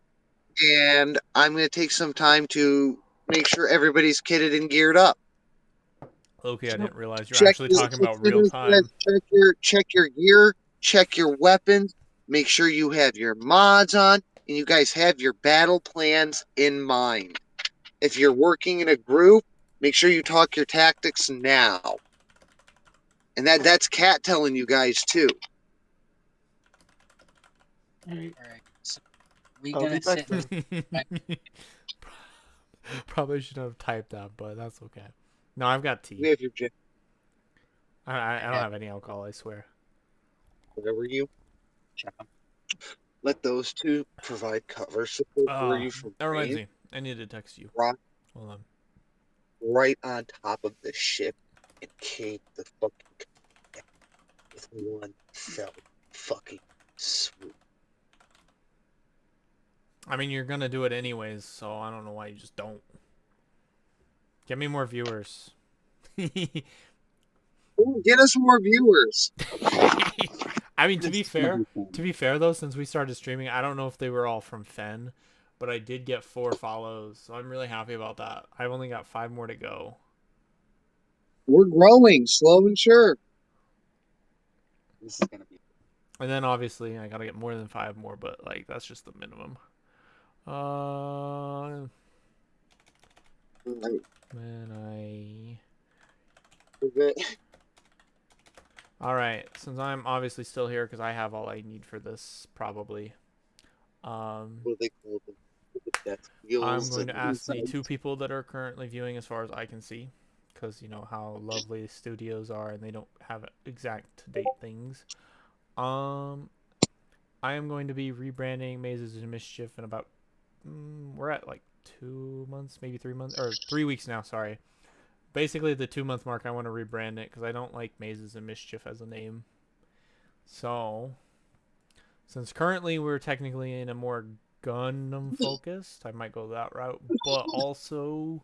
And I'm going to take some time to make sure everybody's kitted and geared up. Loki, I So didn't realize you were check actually your, talking about real says time. check your gear, check your weapons, make sure you have your mods on, and you guys have your battle plans in mind. If you're working in a group, make sure you talk your tactics now. And that's Cat telling you guys too. All right. So we I'll be gonna back sit then. back. Probably should have typed that, but that's okay. No, I've got tea. We have your I I don't have have any alcohol, I swear. whatever you check 'em. let those two provide cover support for Oh, you from that reminds rain. me. I need to text you. Rock Hold on. right on top of the ship and cave the fucking with one fell fucking swoop. I mean, you're gonna do it anyways, so I don't know why you just don't. Get me more viewers. Ooh, get us more viewers. I mean, This is gonna be to fun. be fair though, since we started streaming, I don't know if they were all from Fen, but I did get 4 follows, so I'm really happy about that. I've only got 5 more to go. We're growing slow and sure. This is gonna be. And then obviously I gotta get more than 5 more, but like that's just the minimum. Uh, Right. man, I. What All right, since I'm obviously still here because I have all I need for this probably. do they call them? That I'm feels going to ask the inside. two people that are currently viewing as far as I can see, because you know how lovely studios are and they don't have exact to date things. Um, I am going to be rebranding Mazes and Mischief in about we're at like 2 months, maybe 3 months, or 3 weeks now. Sorry. Basically, the 2 month mark, I want to rebrand it because I don't like Mazes and Mischief as a name. So, since currently we're technically in a more Gundam focused, I might go that route. But also,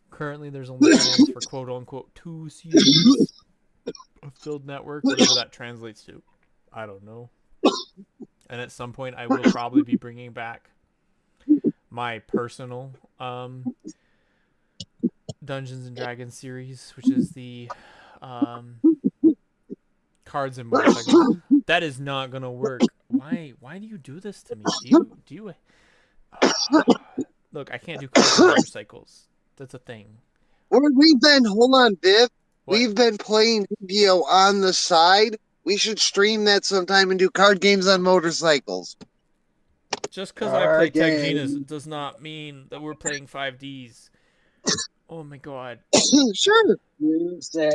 currently there's only plans for quote unquote 2 seasons of Build Network, whatever that translates to. I don't know. And at some point, I will probably be bringing back my personal Dungeons and Dragons series, which is the um, cards and motorcycles. That is not gonna work. Why? Why do you do this to me? Do you? Look, I can't do cards and motorcycles. That's a thing. We've been, hold on, Viv. What? We've been playing Yu-Gi-Oh on the side. We should stream that sometime and do card games on motorcycles. Just because I play Card Tech Genus game. does not mean that we're playing 5Ds. Oh my god. Sure. You say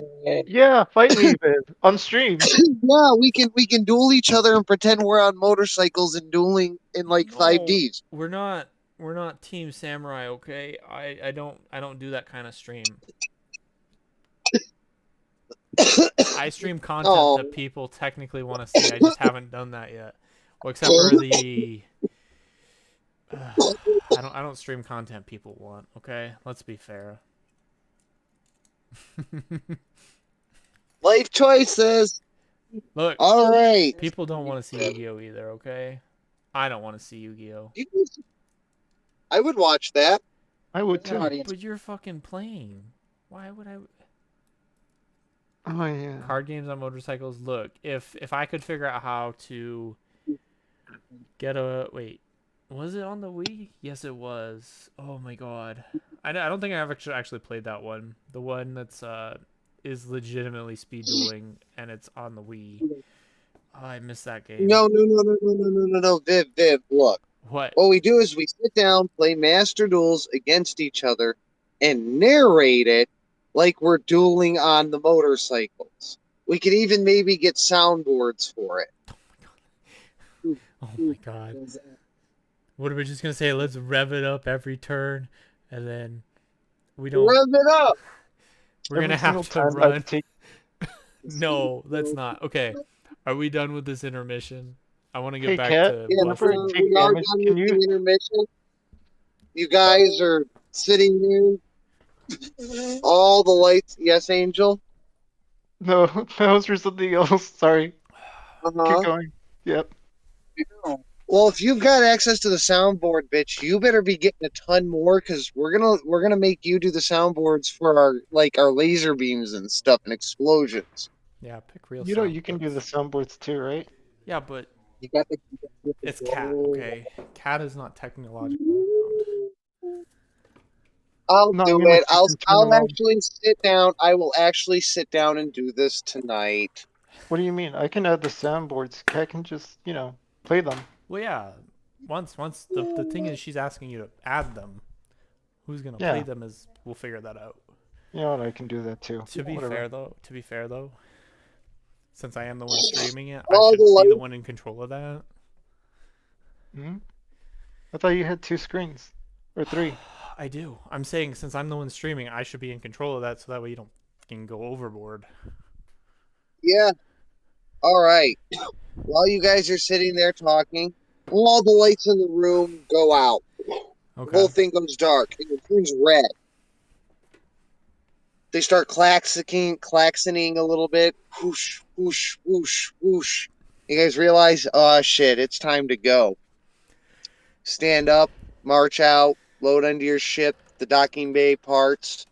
Yeah, fight me, Viv, on stream. Yeah, we can duel each other and pretend we're on motorcycles and dueling in like No, 5Ds. we're not. We're not Team Samurai, okay? I don't do that kind of stream. I stream content Oh, that people technically want to see. I just haven't done that yet. Well, except for the I don't stream content people want, okay? Let's be fair. life choices. Look, All right. people don't want to see Yu-Gi-Oh either, okay? I don't want to see Yu-Gi-Oh. I would watch that. I would there's an too. audience. But you're fucking playing. Why would I Oh yeah. card games on motorcycles? Look, if I could figure out how to get a wait, was it on the Wii? Yes, it was. Oh my god, I don't think I ever actually played that one. The one that's is legitimately speed dueling and it's on the Wii. Oh, I missed that game. No, no, no, no, no, no, no, no, no. Viv, look. What? What we do is we sit down, play master duels against each other, and narrate it like we're dueling on the motorcycles. We could even maybe get soundboards for it. Oh my god. What are we just gonna say? Let's rev it up every turn, and then we don't. Rev it up. We're Every gonna single have to time I run. take. No, that's not. Okay. Are we done with this intermission? I want to get Hey, back Cat. to Yeah, Whenever I busting. take we are damage, done can with you? the intermission. You guys are sitting there. All the lights. Yes, Angel. No, that was for something else. Sorry. Uh Keep huh. going. Yep. Well, if you've got access to the soundboard, bitch, you better be getting a ton more because we're gonna make you do the soundboards for our like our laser beams and stuff and explosions. Yeah, pick real You know you can do the soundboards. soundboards too, right? Yeah, but You got the it's cat. Okay, cat is not technologically sound. I'll No, I do mean like it. you I'll can turn I'll them on. actually sit down. I will actually sit down and do this tonight. What do you mean? I can add the soundboards. Cat can just, play them. Well, yeah. Once the thing is, she's asking you to add them. Who's gonna play Yeah. them is we'll figure that out. You know what? I can do that too. To be Whatever. fair though, since I am the one streaming it, I All the should be the lights. one in control of that. Hmm? I thought you had two screens. Or three. I do. I'm saying since I'm the one streaming, I should be in control of that, so that way you don't fucking go overboard. Yeah. All right. While you guys are sitting there talking, all the lights in the room go out. The Okay. whole thing goes dark and it turns red. They start claxoning a little bit. Whoosh, whoosh, whoosh, whoosh. You guys realize, oh shit, it's time to go. Stand up, march out, load into your ship, the docking bay parts.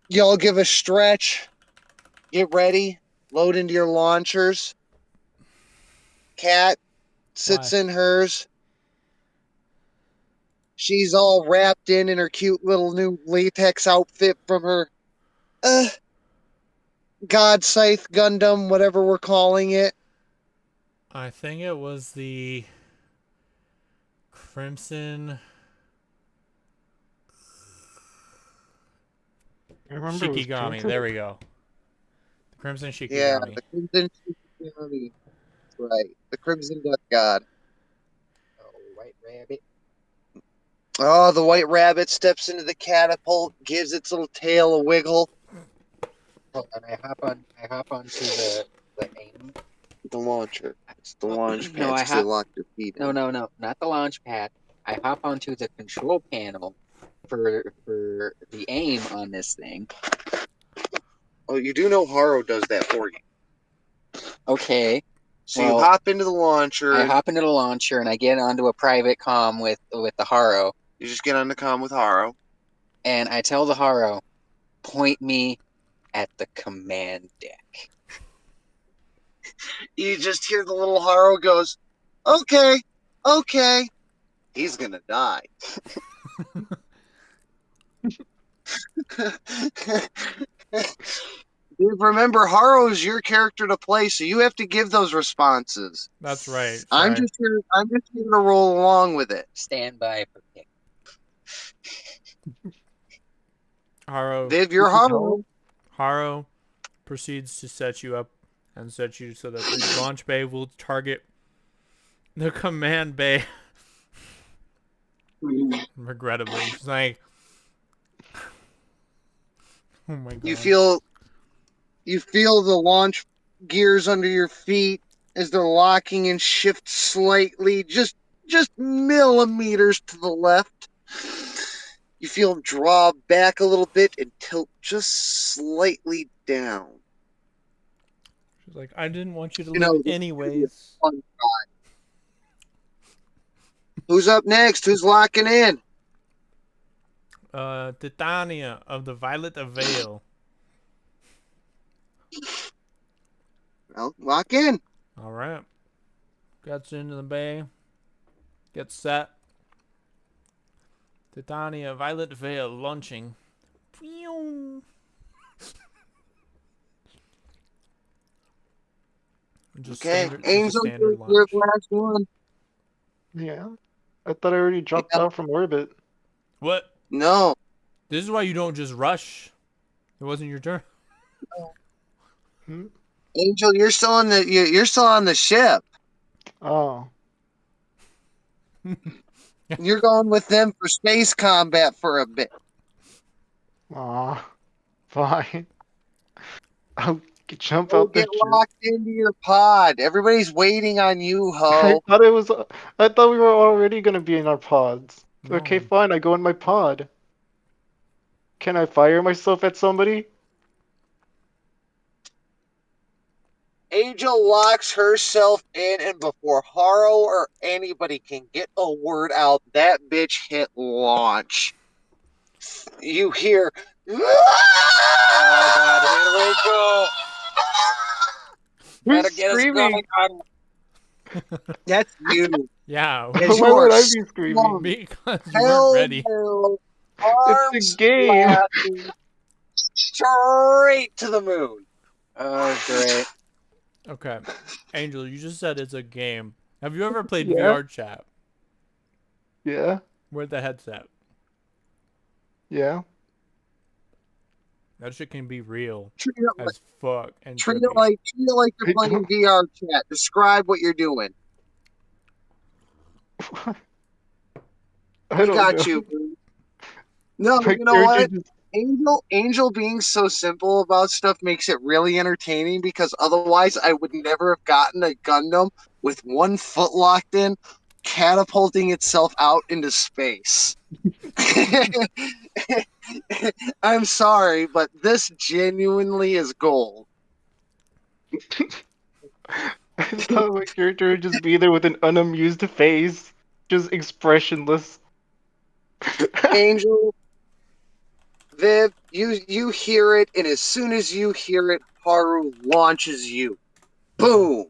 Y'all give a stretch, get ready, load into your launchers. Cat sits Why? in hers. She's all wrapped in her cute little new latex outfit from her uh, God Scythe Gundam, whatever we're calling it. I think it was the Crimson I remember it was Shikigami. painted. There we go. The Crimson Yeah, Shikigami. the Crimson County. That's right. The Crimson Death God. Oh, White Rabbit. Oh, the white rabbit steps into the catapult, gives its little tail a wiggle. Oh, and I hop onto the aim. The launcher. It's the launch No, pads because they lock your feet in. no, not the launch pad. I hop onto the control panel for the aim on this thing. Oh, you do know Haro does that for you. Okay. So you Well, hop into the launcher. I hop into the launcher and I get onto a private comm with the Haro, You just get on the comm with Haro. and I tell the Haro, point me at the command deck. You just hear the little Haro goes, okay, okay. He's gonna die. Dude, remember, Haro's your character to play, so you have to give those responses. That's right. I'm Sorry. just here. I'm just here to roll along with it. Stand by for kick. Haro Viv, you're Haro. Haro proceeds to set you up and set you so that the launch bay will target the command bay. Regrettably, she's like, "Oh my You god." feel the launch gears under your feet as they're locking and shift slightly, just millimeters to the left. You feel them draw back a little bit and tilt just slightly down. She's like, "I didn't want you to You live know, this is gonna be a anyways." fun ride. Who's up next? Who's locking in? Titania of the Violet Veil. Well, lock in. All right. Gets into the bay. Gets set. Titania, Violet Veil, launching. Just Okay, standard, just a Angel, standard you're launch. the last one. Yeah. I thought I already dropped Yeah. out from orbit. What? No. This is why you don't just rush. It wasn't your turn. Hmm? Angel, you're still on you're still on the ship. Oh. You're going with them for space combat for a bit. Aw. Fine. I'll jump Go out the get ship. locked into your pod. Everybody's waiting on you, I ho. thought it was. I thought we were already gonna be in our pods. Okay, No. fine. I go in my pod. Can I fire myself at somebody? Angel locks herself in, and before Haro or anybody can get a word out, that bitch hit launch. You hear, Oh God, here we go. Who's Better get us screaming? going. that's you. Yeah. As you Why are would I be screaming? slung, Because you weren't hell ready. no, It's a arms game. flashing straight to the moon. Oh great. Okay. Angel, you just said it's a game. Have you ever played Yeah. VR chat Yeah. with the headset? Yeah. That shit can be real Treat it as fuck and Treat it trippy. like you're I playing don't. VR chat. Describe what you're doing. I We don't know. got you. No, My you know character what? just. Angel being so simple about stuff makes it really entertaining because otherwise I would never have gotten a Gundam with one foot locked in, catapulting itself out into space. I'm sorry, but this genuinely is gold. I thought my character would just be there with an unamused face, just expressionless. Angel, Viv, you hear it, and as soon as you hear it, Haru launches you. Boom!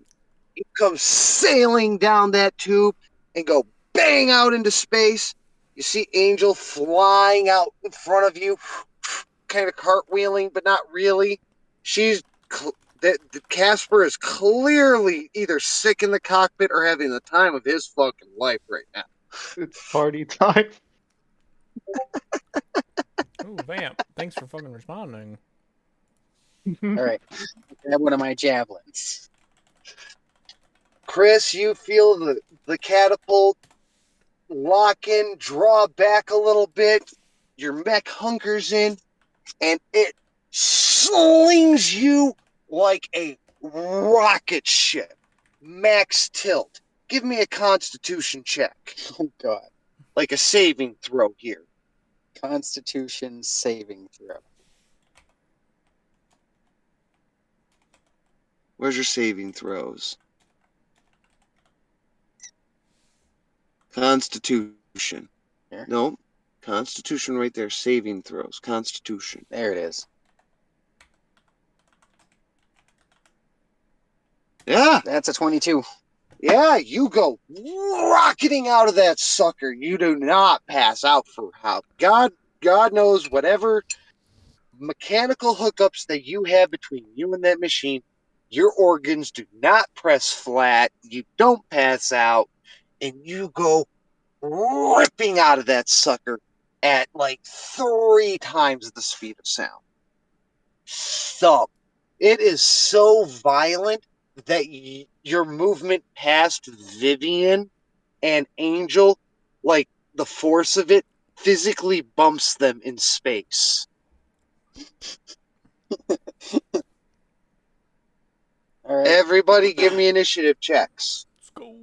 You come sailing down that tube and go bang out into space. You see Angel flying out in front of you, kind of cartwheeling, but not really. She's that Casper is clearly either sick in the cockpit or having the time of his fucking life right now. It's party time. Ooh, Vamp. Thanks for fucking responding. All right, grab one of my javelins. Chris, you feel the catapult lock in, draw back a little bit. Your mech hunkers in, and it slings you like a rocket ship. Max tilt. Give me a constitution check. Oh God. Like a saving throw here. Constitution saving throw. Where's your saving throws? Constitution. Here. No. Constitution right there. Saving throws. Constitution. There it is. Yeah. That's a 22. Yeah, you go rocketing out of that sucker. You do not pass out for how God knows whatever mechanical hookups that you have between you and that machine. Your organs do not press flat. You don't pass out, and you go ripping out of that sucker at like 3 times the speed of sound. Thump. It is so violent that your movement past Vivian and Angel, like the force of it, physically bumps them in space. All right. Everybody give me initiative checks. Let's go.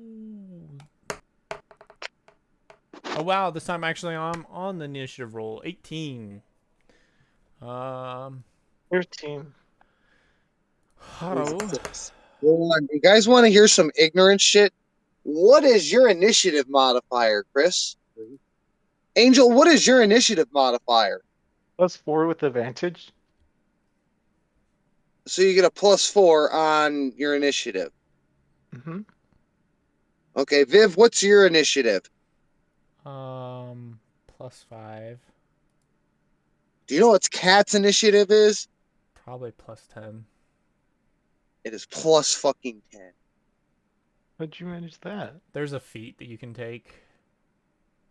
Oh wow, this time actually I'm on the initiative roll. 18. Um 13. Haro. Hold on. You guys want to hear some ignorant shit? What is your initiative modifier, Chris? Angel, what is your initiative modifier? +4 with advantage. So you get a +4 on your initiative. Mm-hmm. Okay, Viv, what's your initiative? +5. Do you know what Cat's initiative is? Probably +10. It is plus fucking 10. How'd you manage that? There's a feat that you can take.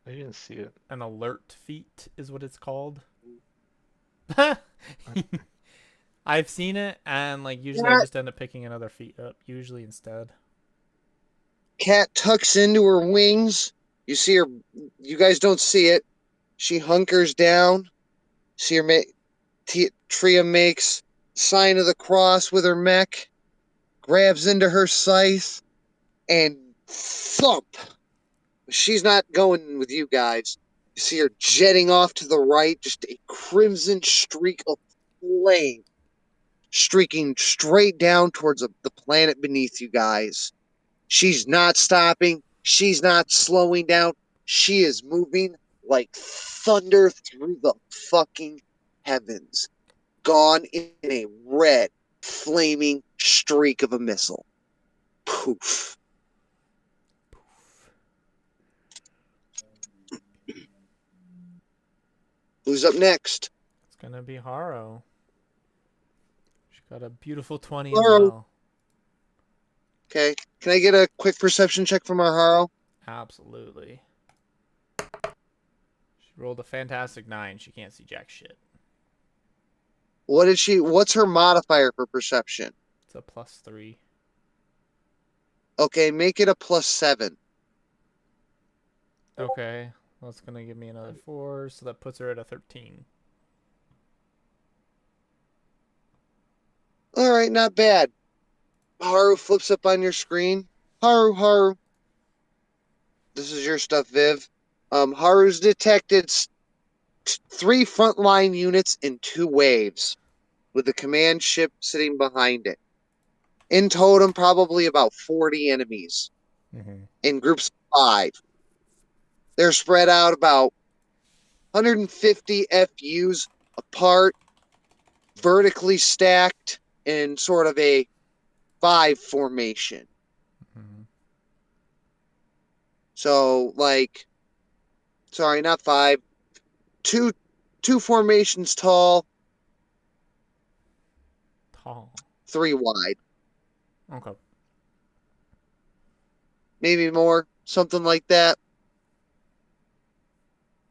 I didn't see it. An alert feat is what it's called. I've seen it, and like usually I Cat, just end up picking another feat up. Usually instead. Cat tucks into her wings. You see her. You guys don't see it. She hunkers down. See her. Tria makes sign of the cross with her mech. Grabs into her scythe and thump. She's not going with you guys. You see her jetting off to the right, just a crimson streak of flame streaking straight down towards the planet beneath you guys. She's not stopping. She's not slowing down. She is moving like thunder through the fucking heavens. Gone in a red, flaming streak of a missile. Poof. Who's up next? It's gonna be Haro. She got a beautiful 20 as Haro. well. Okay. Can I get a quick perception check from our Haro? Absolutely. She rolled a fantastic 9. She can't see jack shit. What's her modifier for perception? It's a +3. Okay, make it a +7. Okay. That's gonna give me another 4, so that puts her at a 13. All right, not bad. Haru flips up on your screen. Haru. This is your stuff, Viv. Haru's detected 3 frontline units in 2 waves, with the command ship sitting behind it. In total, probably about 40 enemies Mm-hmm. in groups of 5. They're spread out about 150 FUs apart, vertically stacked in sort of a 5 formation. Mm-hmm. So, like, sorry, not 5, two formations tall, Tall. 3 wide, Okay. maybe more, something like that.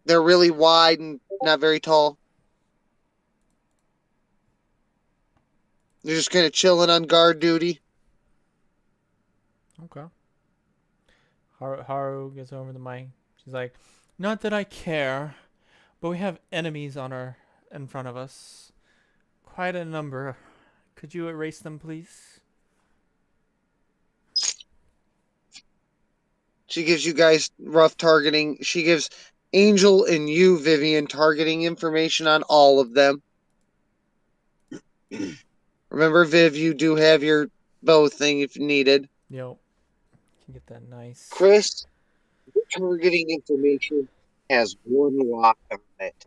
They're really wide and not very tall. They're just kind of chilling on guard duty. Okay. Haru gets over the mic. She's like, "Not that I care, but we have enemies on our in front of us. Quite a number. Could you erase them, please?" She gives you guys rough targeting. She gives Angel and you, Vivian, targeting information on all of them. Remember, Viv, you do have your bow thing if needed. Yo, can get that nice. Chris, targeting information has one lock on it,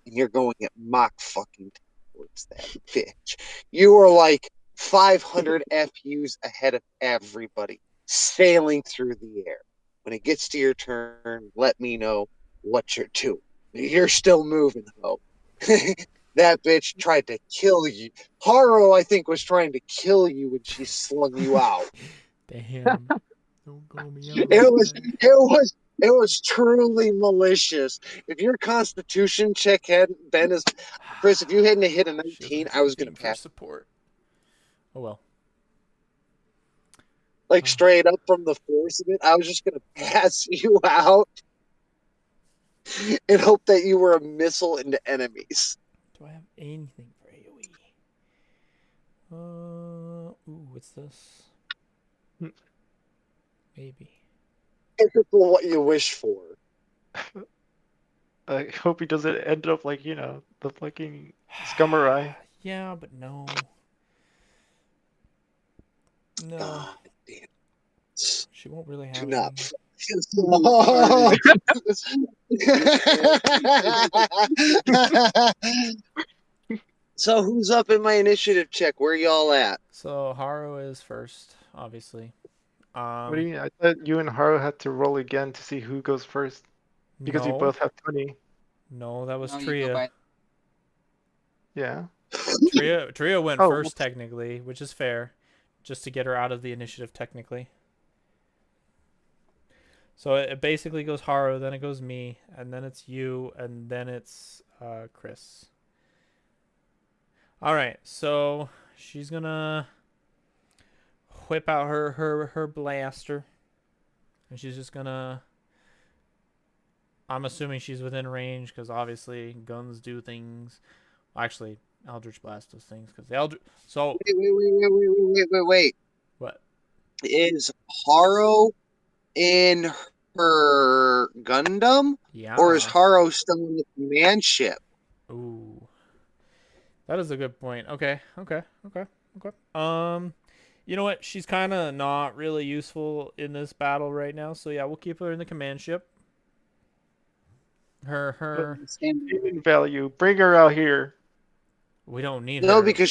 and you're going at Mach fucking towards that bitch. You are like 500 FUs ahead of everybody, sailing through the air. When it gets to your turn, let me know what you're doing. You're still moving, though. That bitch tried to kill you. Haru, I think, was trying to kill you when she slung you out. Damn. Don't call me out like It was that. it was truly malicious. If your constitution check hadn't been as Chris, if you hadn't hit a She doesn't 19, have I was gonna 19 for pass support. Oh well. like Uh, straight up from the force of it. I was just gonna pass you out and hope that you were a missile into enemies. do I have anything for AoE? Ooh, what's this? Maybe. Typical what you wish for. I hope he doesn't end up like, the fucking Scumarai. Yeah, but no. No. God damn it. She won't really Do have not anything. So who's up in my initiative check? Where y'all at? So Haru is first, obviously. What do Um, you mean? I thought you and Haru had to roll again to see who goes first because you no, both have 20. no, that was No, you go Tria. by. Yeah. Tria went Oh, first technically, which is fair, just to get her out of the initiative technically. So it basically goes Haru, then it goes me, and then it's you, and then it's Chris. All right, so she's gonna whip out her blaster, and she's just gonna. I'm assuming she's within range because obviously guns do things. Actually, Eldritch Blast does things because the Eldritch. So Wait. what? Is Haro in her Gundam? Or is Yeah. Haro still in the command ship? Ooh, that is a good point. Okay. You know what? She's kind of not really useful in this battle right now. So yeah, we'll keep her in the command ship. but Her. Stand gaming value. Bring her out here. We don't need No, her. because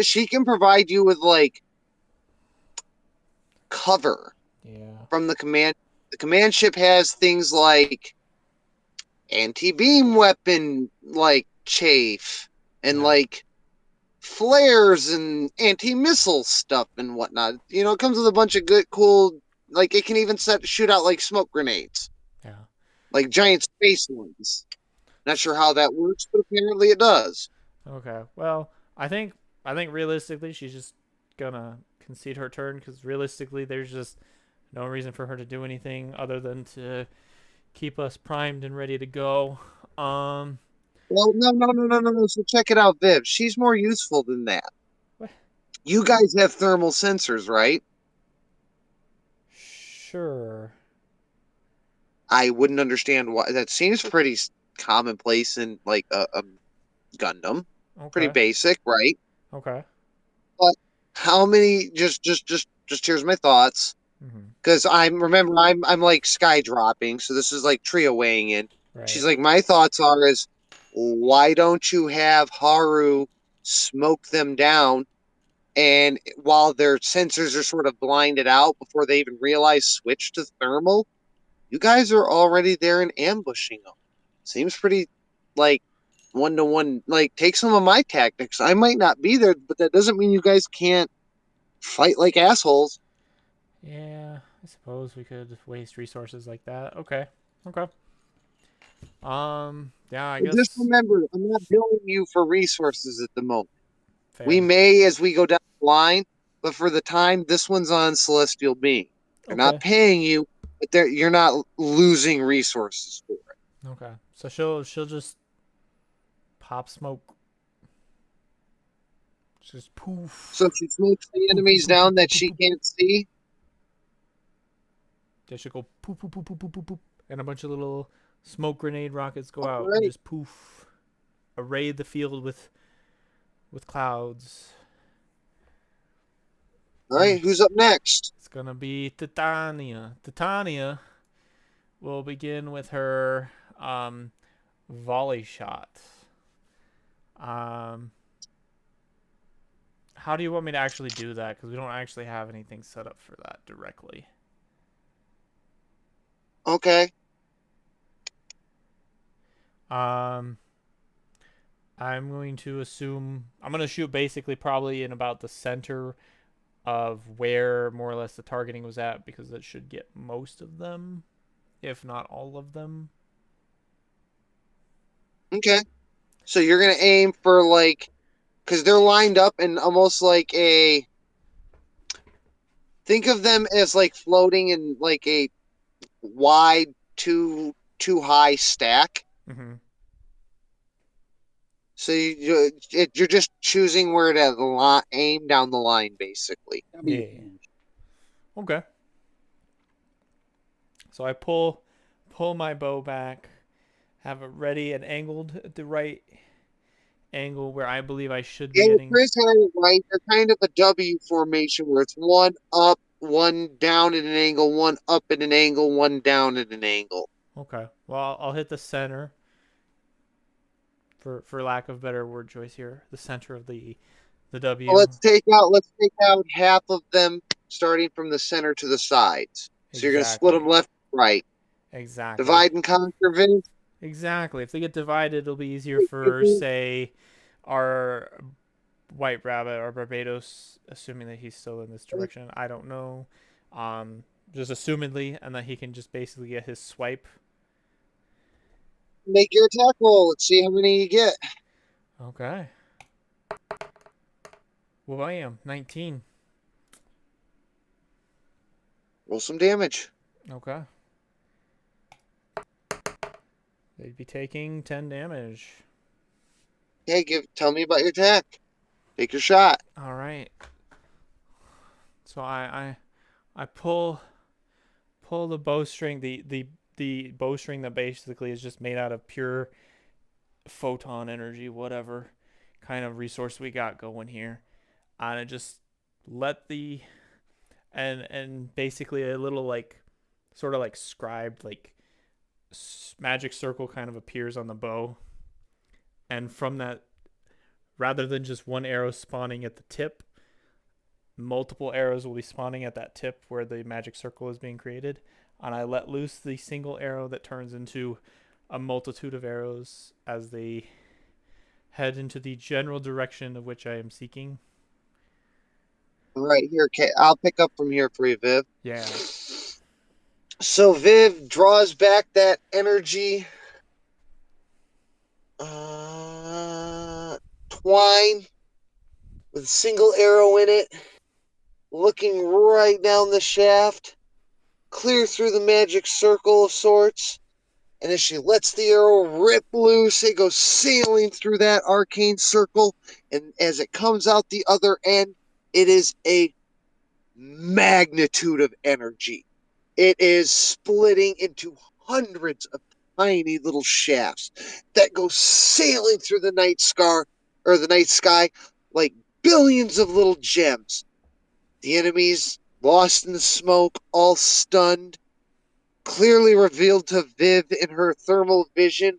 she can provide you with like cover Yeah. from the command. The command ship has things like anti-beam weapon like chafe and Yeah. like flares and anti-missile stuff and whatnot. It comes with a bunch of good cool like it can even shoot out like smoke grenades, Yeah. like giant space ones. Not sure how that works, but apparently it does. Okay. Well, I think realistically she's just gonna concede her turn because realistically there's just no reason for her to do anything other than to keep us primed and ready to go. Um. Well, no. So check it out, Viv. She's more useful than that. What? You guys have thermal sensors, right? Sure. I wouldn't understand why. That seems pretty commonplace in like a Gundam. Pretty Okay. basic, right? Okay. But how many? Just here's my thoughts. Mhm. Because I'm like sky dropping, so this is like Tria weighing in. She's Right. like, my thoughts are is why don't you have Haru smoke them down, and while their sensors are sort of blinded out before they even realize switch to thermal, you guys are already there and ambushing them. Seems pretty like 1-to-1. Like take some of my tactics. I might not be there, but that doesn't mean you guys can't fight like assholes. Yeah. I suppose we could waste resources like that. Okay. Okay. Yeah, I But just guess remember, I'm not billing you for resources at the moment. We fair. may as we go down the line, but for the time, this one's on Celestial Being. They're not Okay. paying you, but you're not losing resources for it. Okay. So she'll just pop smoke. Just So poof. she smokes the Poof poof enemies poof poof down poof that poof she poof. can't see. They should go poof poof poof poof poof poof poof. And a bunch of little smoke grenade rockets go All out and right, just poof. Array the field with clouds. all And right. Who's up next? it's gonna be Titania. Titania will begin with her volley shot. Um, how do you want me to actually do that? Because we don't actually have anything set up for that directly. Okay, Um, I'm going to assume I'm going to shoot basically probably in about the center of where more or less the targeting was at because it should get most of them, if not all of them. okay. So you're gonna aim for like, because they're lined up in almost like a. Think of them as like floating in like a wide too high stack. Mm-hmm. So you're just choosing where to aim down the line, basically. That'll be your Yeah. Okay. So I pull my bow back, have it ready and angled at the right angle where I believe I should be Yeah, getting. Chris had it right. They're kind of a W formation where it's one up, one down at an angle, one up at an angle, one down at an angle. Okay. Well, I'll hit the center for lack of better word choice here. The center of the So W. let's take out half of them starting from the center to the sides. So you're gonna split them Exactly. left, right, Exactly. divide and conquer. Vince. Exactly. If they get divided, it'll be easier for, say, our White Rabbit or Barbados, assuming that he's still in this direction. I don't know. Um, just assumedly, and that he can just basically get his swipe. Make your attack roll. Let's see how many you get. Okay. Well, I am 19. Roll some damage. Okay. They'd be taking 10 damage. Okay, tell me about your attack. Take your shot. All right. So I pull the bowstring, the bowstring that basically is just made out of pure photon energy, whatever kind of resource we got going here. And I just let the and basically a little like sort of like scribed like magic circle kind of appears on the bow, and from that, rather than just one arrow spawning at the tip, multiple arrows will be spawning at that tip where the magic circle is being created, and I let loose the single arrow that turns into a multitude of arrows as they head into the general direction of which I am seeking. Right here, okay. I'll pick up from here for you, Viv. Yeah. So Viv draws back that energy twine with a single arrow in it, looking right down the shaft, clear through the magic circle of sorts. And as she lets the arrow rip loose, it goes sailing through that arcane circle. And as it comes out the other end, it is a magnitude of energy. It is splitting into hundreds of tiny little shafts that go sailing through the night sky like billions of little gems. The enemies, lost in the smoke, all stunned, clearly revealed to Viv in her thermal vision,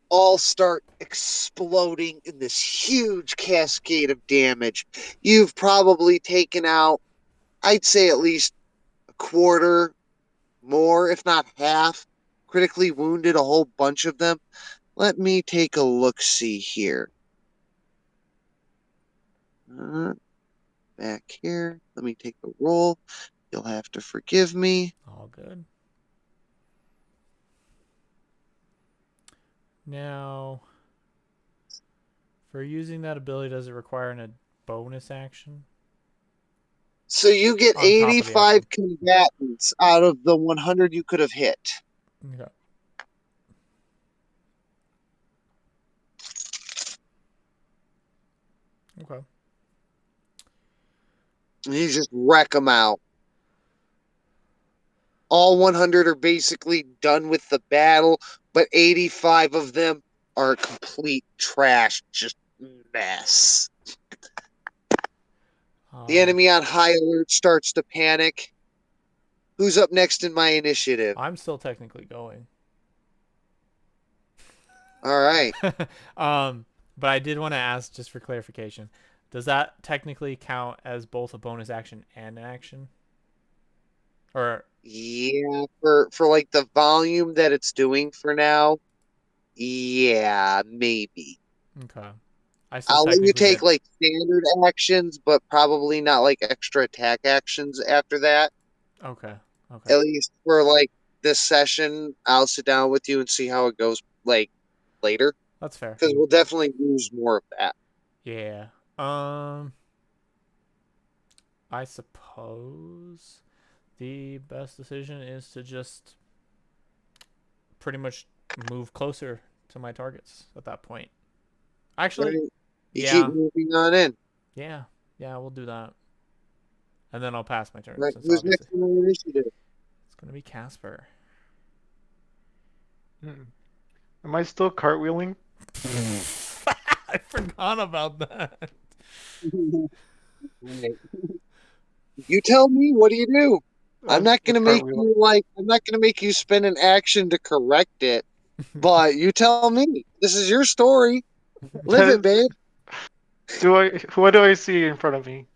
all start exploding in this huge cascade of damage. You've probably taken out, I'd say, at least a quarter, more, if not half, critically wounded a whole bunch of them. Let me take a look see here. Uh, Back here. Let me take a roll. You'll have to forgive me. All good. Now, for using that ability, does it require a bonus action So you get on top of the 85 action? combatants out of the 100 you could have hit. Okay. Okay. And you just wreck them out. All 100 are basically done with the battle, but 85 of them are complete trash, just mess. The Um, enemy on high alert starts to panic. Who's up next in my initiative? I'm still technically going. All right. um, but I did want to ask just for clarification. Does that technically count as both a bonus action and an action? Or Yeah, for like the volume that it's doing for now, yeah, maybe. okay. I still I'll let you technically take get like standard actions, but probably not like extra attack actions after that. okay. Okay. At least for like this session, I'll sit down with you and see how it goes like later. That's fair. Because we'll definitely use more of that. Yeah. I suppose the best decision is to just pretty much move closer to my targets at that point. Actually, Right? You keep yeah. moving on in. Yeah. Yeah, we'll do that. And then I'll pass my turn Right? since Who's obviously next in the initiative? it's going to be Casper. Hmm. Am I still cartwheeling? I forgot about that. Right. You tell me, what do you do? I'm I'm not still gonna make cartwheeling. you like I'm not gonna make you spend an action to correct it, but you tell me. This is your story. Live it, babe. Do I? What do I see in front of me?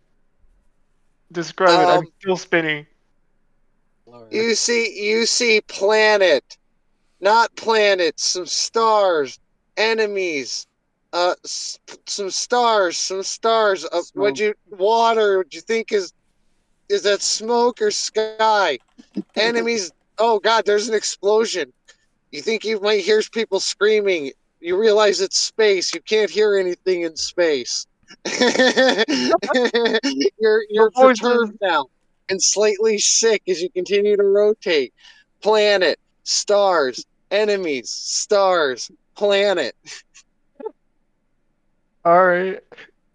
Describe it. I'm Um, still spinning. you see planet, not planets, some stars, enemies, some stars. What'd Smoke. you water? What you think is that smoke or sky? Enemies. Oh God, there's an explosion. You think you might hear people screaming. You realize it's space. You can't hear anything in space. The you're voices. perturbed now and slightly sick as you continue to rotate. Planet, stars, enemies, stars, planet. All right,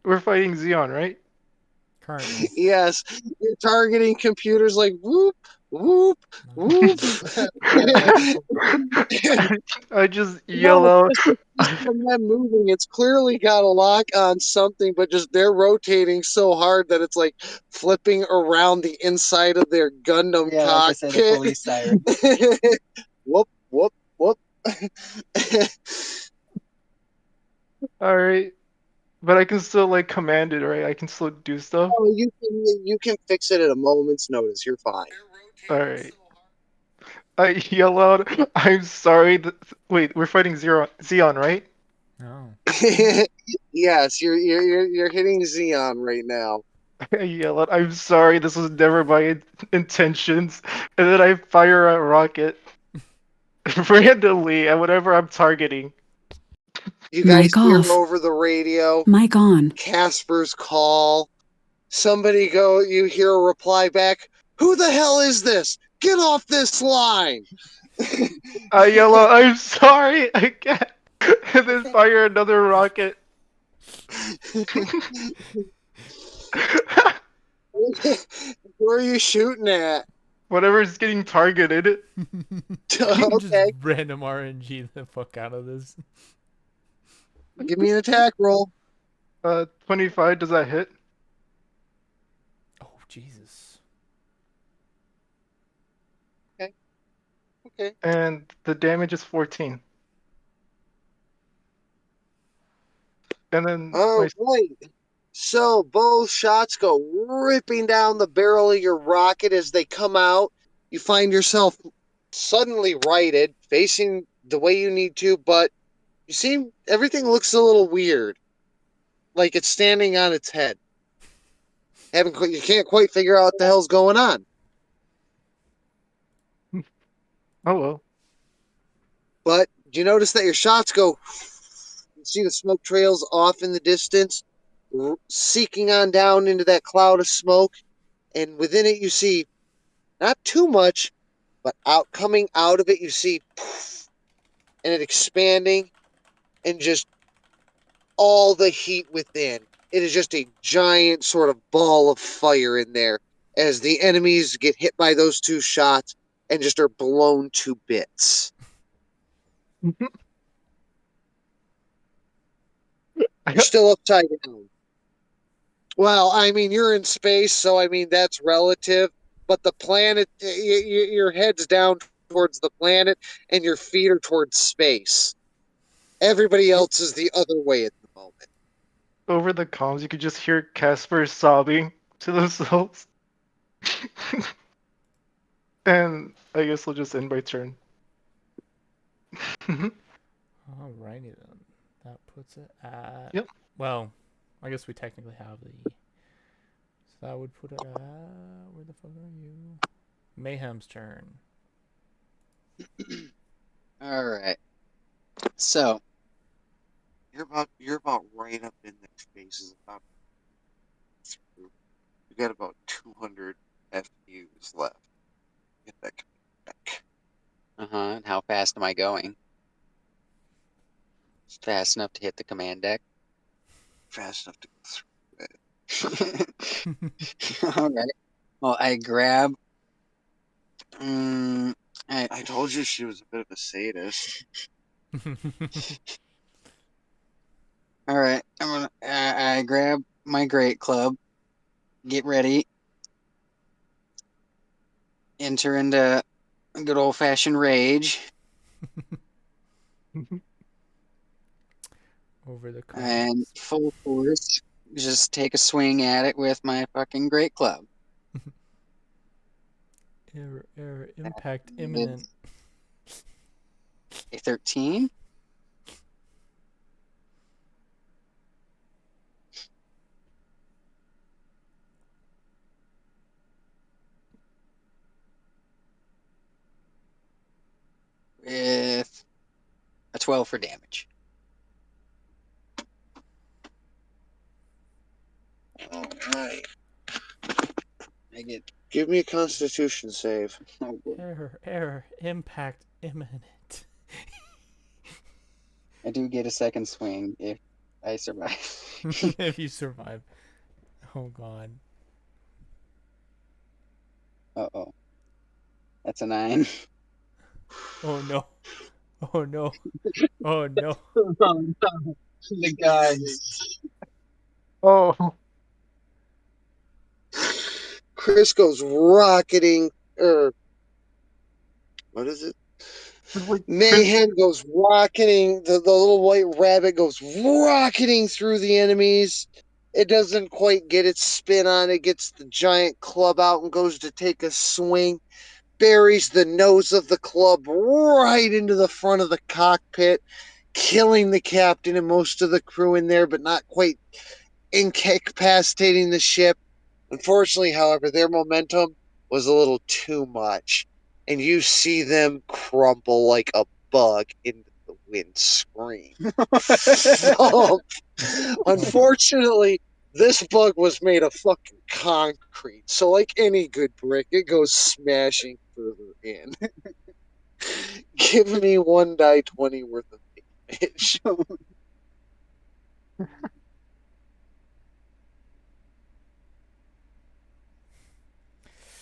we're fighting Xeon, right? Currently. Yes, you're targeting computers like whoop, whoop, whoop. I just No, yell it's out. just from them moving. It's clearly got a lock on something, but just they're rotating so hard that it's like flipping around the inside of their Gundam Yeah, like I said, the cockpit. police siren. Whoop, whoop, whoop. All right, but I can still like command it, right? I can still do stuff. Oh, you can fix it at a moment's notice. You're fine. All right. I yell out. I'm sorry. Wait, we're fighting Xeon, right? Oh. Yes, you're hitting Xeon right now. I yell out. I'm sorry. This was never my intentions. And then I fire a rocket randomly at whatever I'm targeting. You guys Mic hear off. over the radio Mic on. Casper's call. Somebody go, you hear a reply back. Who the hell is this? Get off this line. I yell out. I'm sorry. I can't. And then fire another rocket. Who are you shooting at? Whatever's getting targeted. Just Okay, random RNG the fuck out of this. give me an attack roll. 25. Does that hit? Oh Jesus. Okay, okay. And the damage is 14. And then All my right. So both shots go ripping down the barrel of your rocket as they come out. You find yourself suddenly righted, facing the way you need to, but you see everything looks a little weird, like it's standing on its head. You can't quite figure out what the hell's going on. oh well. But Do you notice that your shots go? You see the smoke trails off in the distance, seeking on down into that cloud of smoke, and within it you see not too much, but out coming out of it you see, poof, and it expanding, and just all the heat within. It is just a giant sort of ball of fire in there as the enemies get hit by those two shots and just are blown to bits. You're still upside down. Well, I mean, you're in space, so I mean, that's relative. But the planet, your head's down towards the planet and your feet are towards space. Everybody else is the other way at the moment. Over the comms, you could just hear Casper sobbing to themselves. And I guess we'll just end by turn. Alrighty then. That puts it at. Yep. Well, I guess we technically have the. So that would put it at. Where the fuck are you? Mayhem's turn. All right. So You're about right up in their faces. About through. You got about 200 FUs left. Get that back. and how fast am I going? Fast enough to hit the command deck. Fast enough to go through it. All right. Well, I grab. Um, I told you she was a bit of a sadist. all right. I grab my great club. Get ready. Enter into good old fashioned rage. Over the And comms. full force, just take a swing at it with my fucking great club. Error. Impact That imminent. is a 13. With a 12 for damage. All right. I get. Give me a Constitution save. Oh boy. Error. Impact imminent. I do get a second swing if I survive. If you survive. Oh god. Uh-oh. That's a 9. Oh no. Oh no. Oh no. Oh no. The guys. Oh, Chris goes rocketing, or what is it? it's like Chris. Mayhem goes rocketing. The little white rabbit goes rocketing through the enemies. It doesn't quite get its spin on. It gets the giant club out and goes to take a swing. Buries the nose of the club right into the front of the cockpit, killing the captain and most of the crew in there, but not quite incapacitating the ship. Unfortunately, however, their momentum was a little too much, and you see them crumple like a bug into the windscreen. So, Oh. unfortunately, this bug was made of fucking concrete. So, like any good brick, it goes smashing further in. Give me one die 20 worth of damage.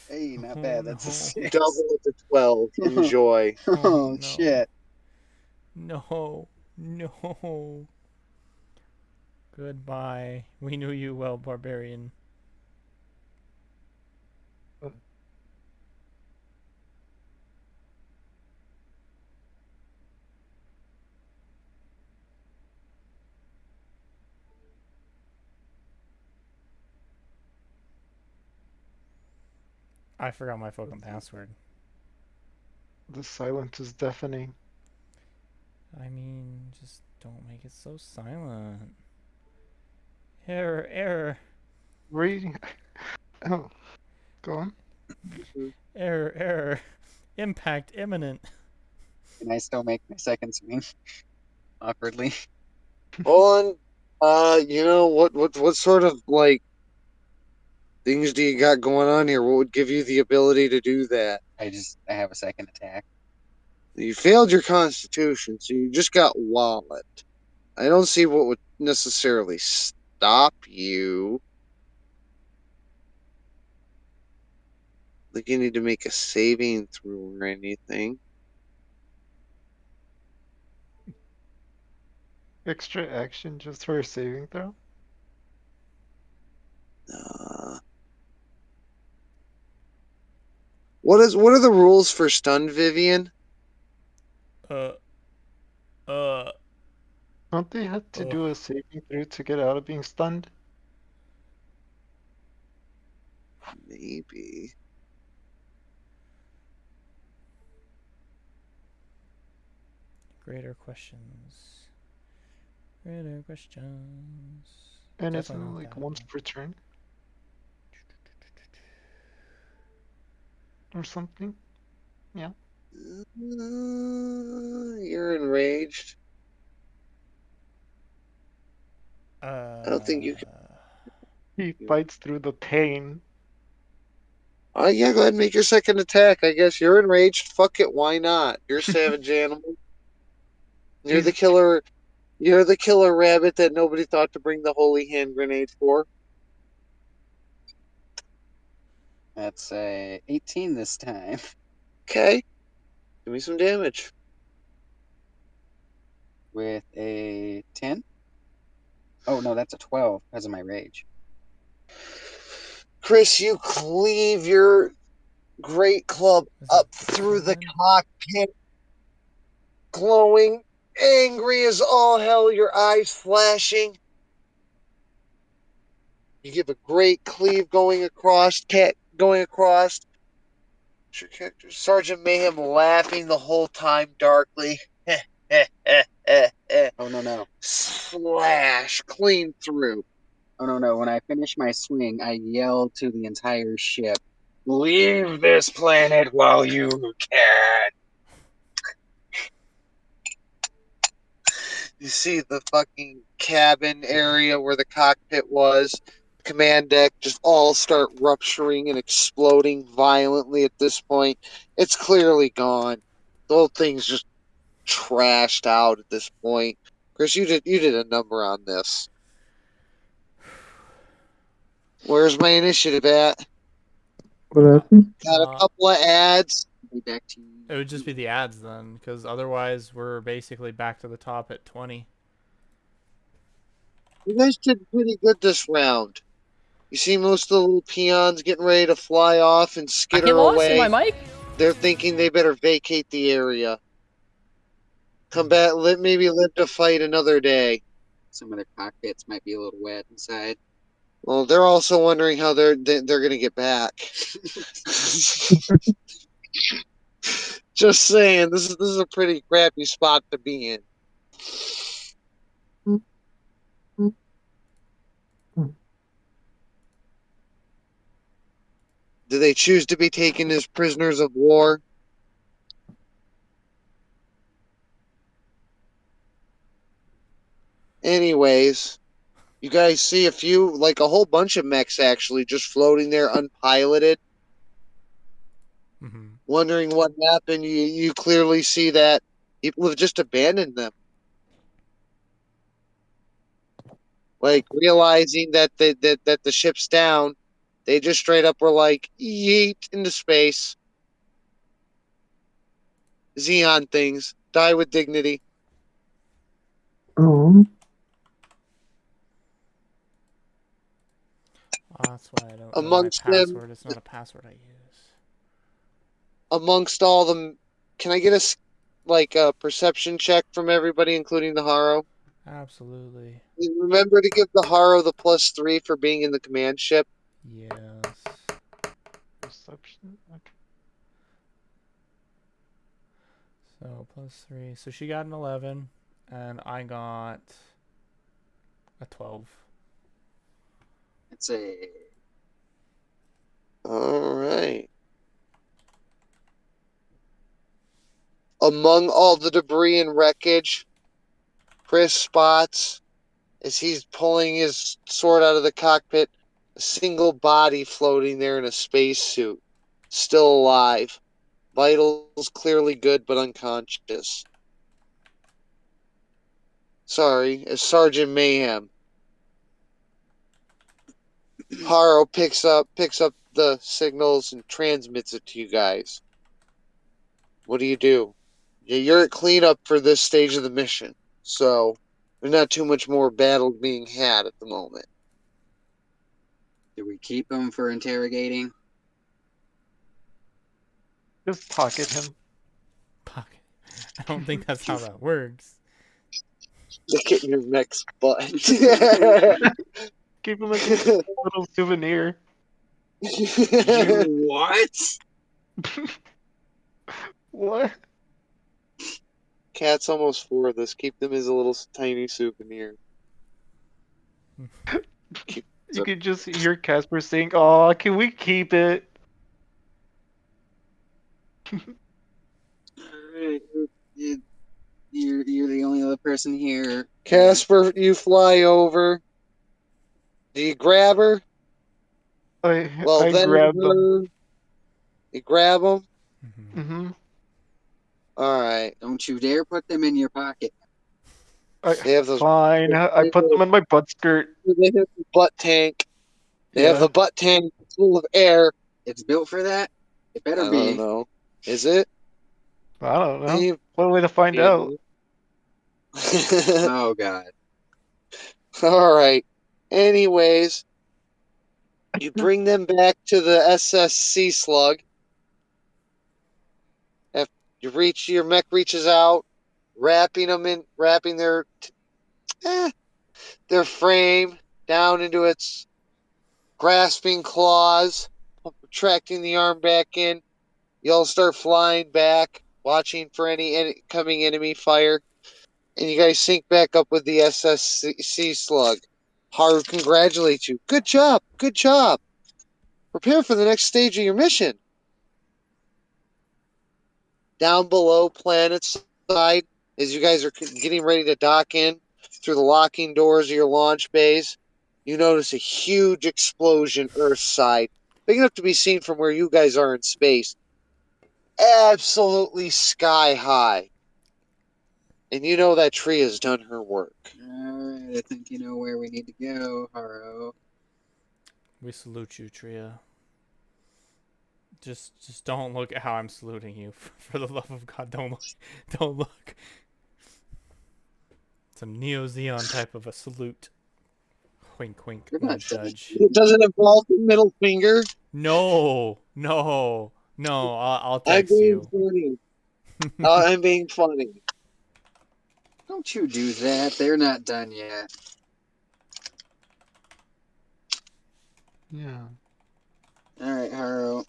Hey, not Oh bad. That's a no. 6. Double it to 12. Enjoy. Oh Oh, no. shit. No. No. Goodbye. We knew you well, barbarian. I forgot my fucking password. The silence is deafening. I mean, just don't make it so silent. Error. Reading. Oh, go on. Error. Impact imminent. Can I still make my second swing awkwardly? Hold on. What sort of like things do you got going on here? What would give you the ability to do that? I have a second attack. You failed your constitution, so you just got wallet. I don't see what would necessarily stop you. Like you need to make a saving throw or anything. Extra action just for a saving throw? Uh, what are the rules for stun, Vivian? Uh, uh, Don't they have to uh. do a saving throw to get out of being stunned? Maybe. Greater questions. Greater questions. And isn't Definitely it not like that once one. per turn or something? Yeah. You're enraged. I don't think you Uh, He can. fights through the pain. Yeah, go ahead and make your second attack. I guess you're enraged. Fuck it, why not? You're a savage animal. You're the He's killer. You're the killer rabbit that nobody thought to bring the holy hand grenade for. That's a 18 this time Okay, give me some damage. with a 10. Oh no, that's a 12 because of my rage. Chris, you cleave your great club is up that through the 10? cockpit, glowing, angry as all hell, your eyes flashing. You give a great cleave going across. Your character, Sergeant Mayhem, laughing the whole time darkly. Oh no no. Slash clean through. Oh no no. When I finish my swing, I yell to the entire ship, "Leave this planet while you can." You see the fucking cabin area where the cockpit was. Command deck just all start rupturing and exploding violently at this point. It's clearly gone. The whole thing's just trashed out at this point. Chris, you did a number on this. Where's my initiative at? What Uh, happened? Got a couple of ads. Be back to it would just you. be the ads then, because otherwise we're basically back to the top at 20. You guys did pretty good this round. You see most of the little peons getting ready to fly off and I skitter lost in my away. mic. They're thinking they better vacate the area. Come Mhm. back, maybe live to fight another day. Some of their cockpits might be a little wet inside. Well, they're also wondering how they're going to get back. Just saying, this is a pretty crappy spot to be in. Do they choose to be taken as prisoners of war? Anyways, you guys see a few, like a whole bunch of mechs actually, just floating there unpiloted, Mhm. wondering what happened. You clearly see that people have just abandoned them, like realizing that the ship's down. They just straight up were like yeet into space. Xeon things die with dignity. Oh, That's why I don't know my Amongst them, password. It's not a password I use. amongst all them, can I get like a perception check from everybody, including the Haro? Absolutely. Remember to give the Haro the +3 for being in the command ship. Yes. Perception. Okay. So +3. So she got an 11, and I got a 12. It's a All right. Among all the debris and wreckage, Chris spots, as he's pulling his sword out of the cockpit, a single body floating there in a spacesuit, still alive. Vitals clearly good but unconscious. Sorry, as Sergeant Mayhem. Haro picks up the signals and transmits it to you guys. What do? You're at cleanup for this stage of the mission, so there's not too much more battle being had at the moment. Do we keep him for interrogating? Just pocket him. Pocket. I don't think that's how that works. Look at your next butt. Keep him as a little souvenir. You what? What? Cat's almost for this. Keep them as a little tiny souvenir. You could just hear Casper saying, "Aw, can we keep it?" Alright, you're the only other person here. Casper, you fly over. Do you grab her? Well, I then grabbed them. you grab them. Mm-hmm. Mm-hmm. All right. Don't you dare put them in your pocket. They have those. Fine. I put them in my butt skirt. They have the butt tank. They have Yeah. a butt tank full of air. It's built for that. It I better don't be. know. Is it? I don't know. Maybe. What way to find out? Oh god. All right. Anyways, you bring them back to the SSC slug. After your mech reaches out, wrapping their frame down into its grasping claws, retracting the arm back in. You all start flying back, watching for any coming enemy fire, and you guys sync back up with the SSC slug. Haru congratulates you. Good job, good job. Prepare for the next stage of your mission. Down below, planet side, as you guys are getting ready to dock in through the locking doors of your launch bays, you notice a huge explosion Earth side, big enough to be seen from where you guys are in space. Absolutely sky high. And you know that tree has done her work. Alright, I think you know where we need to go, Haro. We salute you, Tria. Just don't look at how I'm saluting you. For the love of God, don't look. Don't look. Some Neo Zeon type of a salute. Wink, wink, You're not nudge, nudge. It doesn't involve the middle finger. No, no, no. I'll I'm text being you. funny. I'm being funny. Don't you do that. They're not done yet. Yeah. Alright, Haro.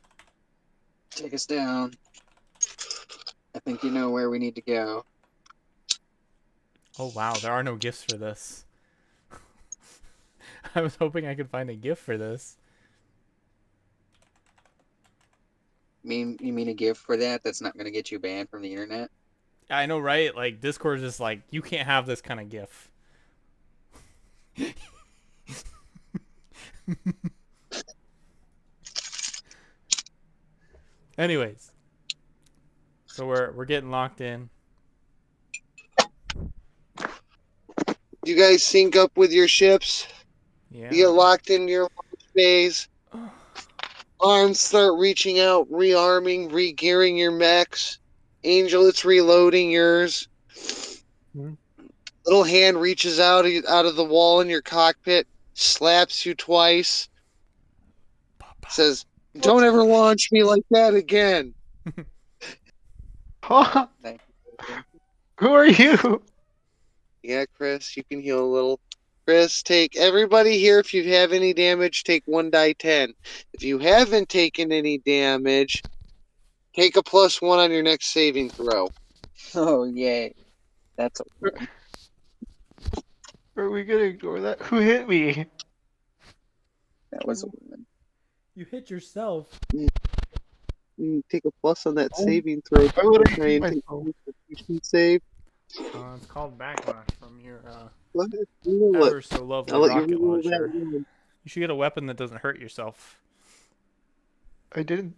Take us down. I think you know where we need to go. Oh wow, there are no gifts for this. I was hoping I could find a gift for this. You mean a gift for that that's not gonna get you banned from the internet? I know, right? Like Discord is just like you can't have this kind of GIF. Anyways, so we're getting locked in. You guys sync up with your ships. Yeah. You get locked in your launch bays. Arms start reaching out, rearming, re-gearing your mechs. Angel, it's reloading yours. Hmm. Little hand reaches out of the wall in your cockpit, slaps you twice, says, "Don't ever launch me like that again." Huh? Thank you. Who are you? Yeah, Chris, you can heal a little. Chris, take everybody here. If you have any damage, take 1d10. If you haven't taken any damage, take a +1 on your next saving throw. Oh yay. That's a win. Are we gonna ignore that? Who hit me? That was a win. You hit yourself. You take a plus on that saving throw. Why would I Try hate and take myself? a constitution save. It's called backlash from your Go ahead, roll it. ever so I'll lovely let you rocket roll that launcher. one. You should get a weapon that doesn't hurt yourself. I didn't.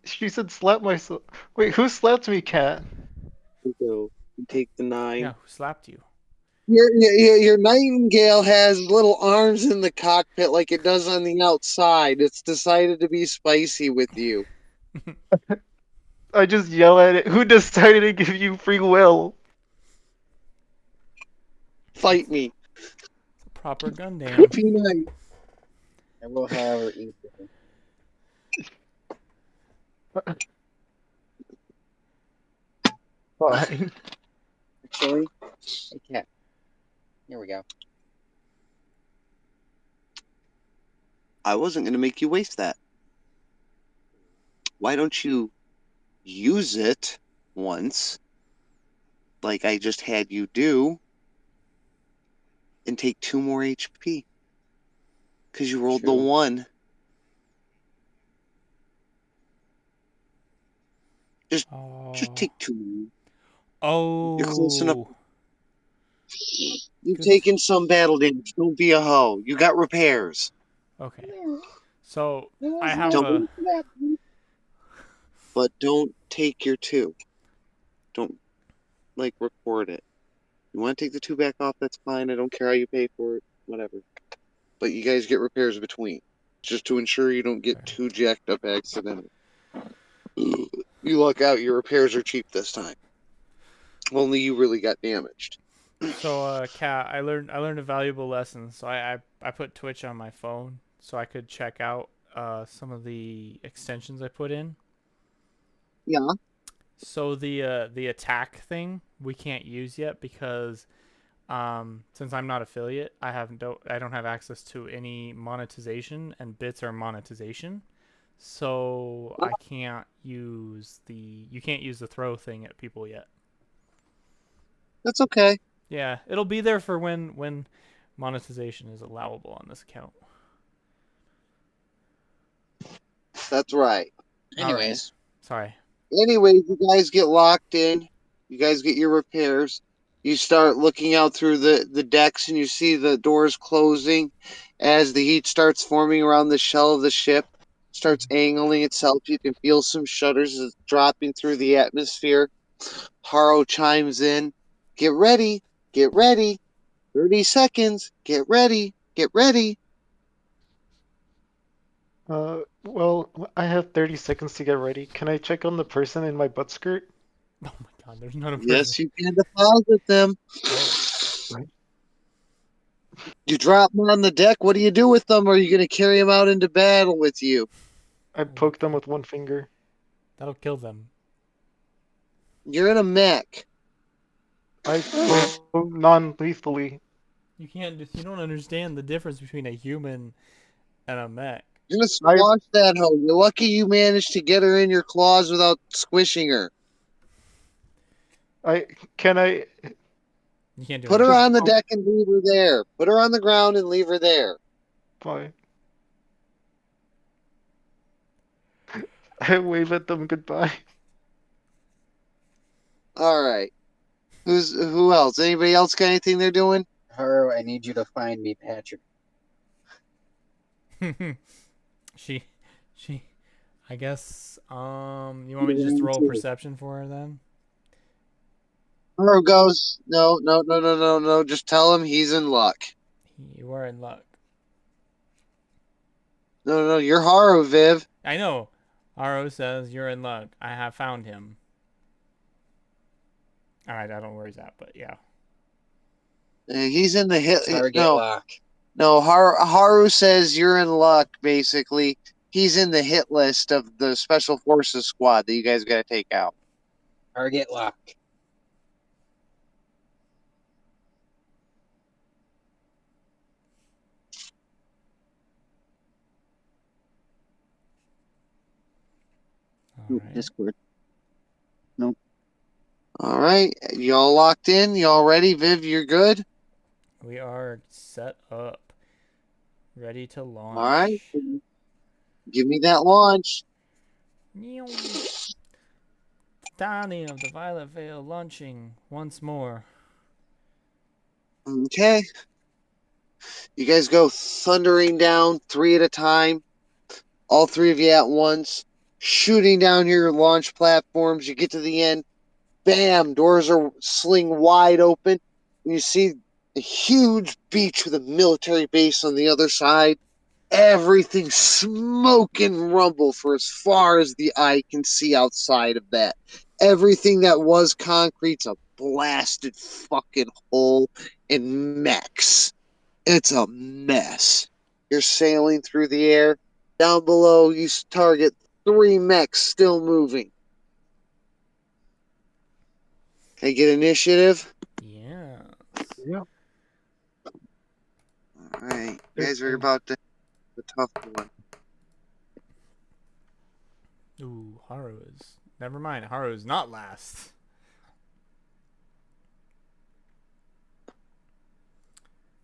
She said slap myself. Wait, who slapped me, cat? So you take the Yeah, 9. who slapped you? Your Nightingale has little arms in the cockpit like it does on the outside. It's decided to be spicy with you. I just yell at it. Who decided to give you free will? Fight me. It's a proper Gundam. P9. I will, however, eat them. Fine. Actually, hey cat. Here we go. I wasn't going to make you waste that. Why don't you use it once, like I just had you do, and take 2 more HP? Because you rolled the True. 1. Just Oh. take 2. You're close enough. Oh. You've Good. taken some battle damage. Don't be a hoe. You got repairs. Okay. So There I was have no Don't, a. need for that. but don't take your 2. Don't like record it. You want to take the 2 back off? That's fine. I don't care how you pay for it. Whatever. But you guys get repairs between, just to ensure you don't get Okay. too jacked up accidentally. You luck out. Your repairs are cheap this time. Only you really got damaged. So, Kat, I learned a valuable lesson. So I put Twitch on my phone so I could check out some of the extensions I put in. Yeah. So the attack thing we can't use yet because since I'm not affiliate, I don't have access to any monetization, and bits are monetization. So I can't use the you can't use the throw thing at people yet. That's okay. Yeah, it'll be there for when monetization is allowable on this account. That's right. All right. Anyways, Sorry. Anyways, you guys get locked in. You guys get your repairs. You start looking out through the decks and you see the doors closing as the heat starts forming around the shell of the ship, starts angling itself. You can feel some shutters dropping through the atmosphere. Haro chimes in. Get ready. Get ready. 30 seconds. Get ready. Get ready. Well, I have 30 seconds to get ready. Can I check on the person in my butt skirt? Oh my God, there's not a person. Yes, you can deposit them. Oh, Right. You drop them on the deck. What do you do with them? Are you going to carry them out into battle with you? I oh my poked them God, with one finger. that'll kill them. You're in a mech. I poke non-lethally. You don't understand the difference between a human and a mech. You're going to I squash that hoe. You're lucky you managed to get her in your claws without squishing her. I can I You can't do Put her anything. just on the poke deck and leave her there. Put her on the ground and leave her there. my I wave at them goodbye. All right. Who else? Anybody else got anything they're doing? Haru, I need you to find me Patrick. she, she. I guess. You want me to just roll perception for her then? Haru goes, no, no, no, no, no, no. Just tell him he's in luck. You are in luck. No, no, no. You're Haru, Viv. I know. Aro says you're in luck. I have found him. All right, I don't know where he's at, but yeah. He's in the hit. Target No, lock. no. Haru says you're in luck. Basically, he's in the hit list of the Special Forces squad that you guys got to take out. Target lock. All Ooh, right. Discord. All right, y'all locked in. Y'all ready? Viv, you're good. We are set up, ready to All right, launch. give me that launch. Titania of the Violet Veil launching once more. Okay. You guys go thundering down 3 at a time, all 3 of you at once, shooting down your launch platforms. You get to the end, bam, doors are sling wide open, and you see a huge beach with a military base on the other side. Everything smoke and rumble for as far as the eye can see outside of that. Everything that was concrete's a blasted fucking hole in mechs. It's a mess. You're sailing through the air. Down below, you target 3 mechs still moving. Can I get initiative? Yes. Yeah. All right. You guys are about to have a tough one. Ooh, Haru is. Never mind. Haru is not last.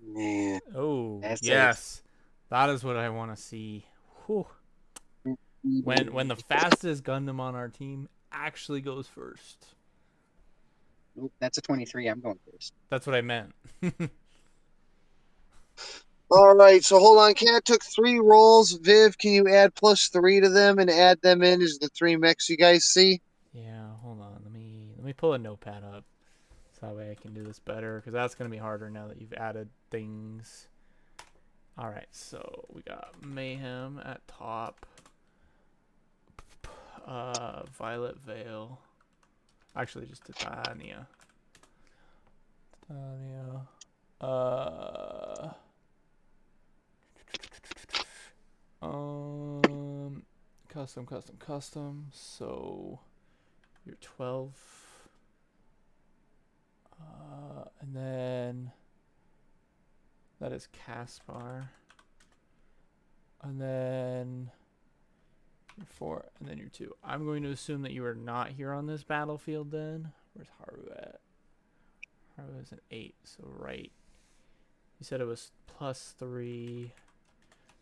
Man, Oh, that's a yes. That is what I want to see. Whew. When the fastest Gundam on our team actually goes first. Nope, that's a 23. I'm going first. That's what I meant. All right, so hold on. Cat took 3 rolls. Viv, can you add +3 to them and add them in as the 3 mechs you guys see? Yeah, hold on. Let me pull a notepad up so that way I can do this better because that's gonna be harder now that you've added things. All right, so we got Mayhem at top. Violet Veil. Actually, just Titania. Titania. Uh. Um. Custom. So you're 12. And then that is Caspar. And then you're 4, and then you're 2. I'm going to assume that you are not here on this battlefield then. Where's Haru at? Haru is an 8, so right. You said it was +3.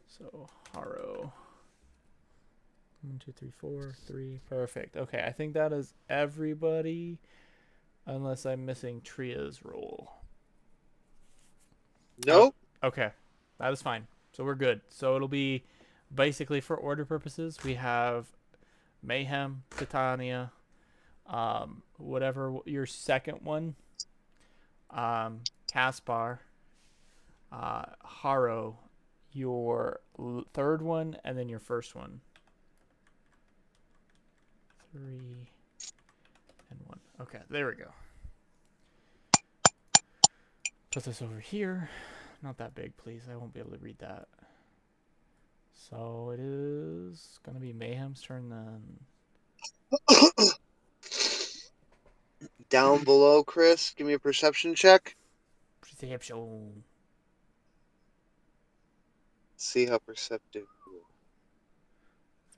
So Haru. 1, 2, 3, 4, 3. Perfect. Okay, I think that is everybody. Unless I'm missing Tria's role. Oh, Nope. okay. That is fine. So we're good. So it'll be basically for order purposes. We have Mayhem, Titania, whatever your second one, Caspar, Haro, your third one, and then your first one. 3 and 1. Okay, there we go. Put this over here. Not that big, please. I won't be able to read that. So it is going to be Mayhem's turn then. Down below, Chris, give me a perception check. Perception. See how perceptive you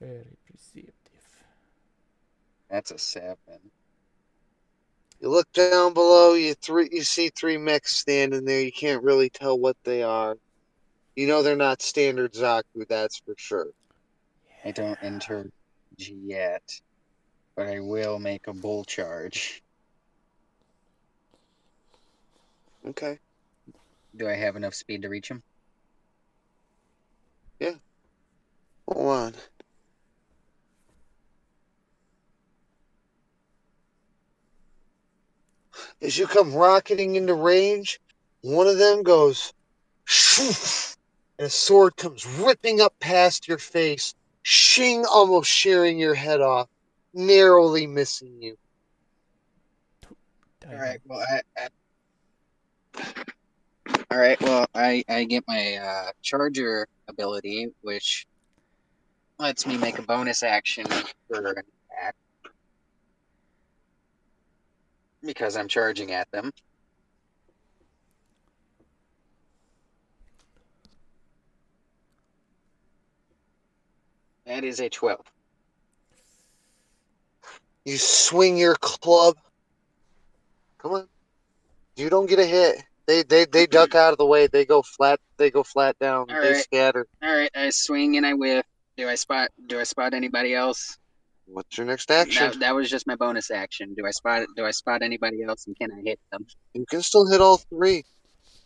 are. Very perceptive. That's a 7. You look down below, you see 3 mechs standing there. You can't really tell what they are. You know they're not standard Zaku, that's for sure. I don't enter G yet, but I will make a bull charge. Okay. Do I have enough speed to reach him? Yeah. Hold on. As you come rocketing into range, one of them goes, "Shoof," and a sword comes ripping up past your face, shing almost shearing your head off, narrowly missing you. All right. Well, all right. Well, I get my charger ability, which lets me make a bonus action for an attack because I'm charging at them. That is a 12. You swing your club. Come on. You don't get a hit. They duck out of the way. They go flat. They go flat down. All They right. scatter. All right. I swing and I whiff. Do I spot anybody else? What's your next action? That was just my bonus action. Do I spot anybody else, and can I hit them? You can still hit all three.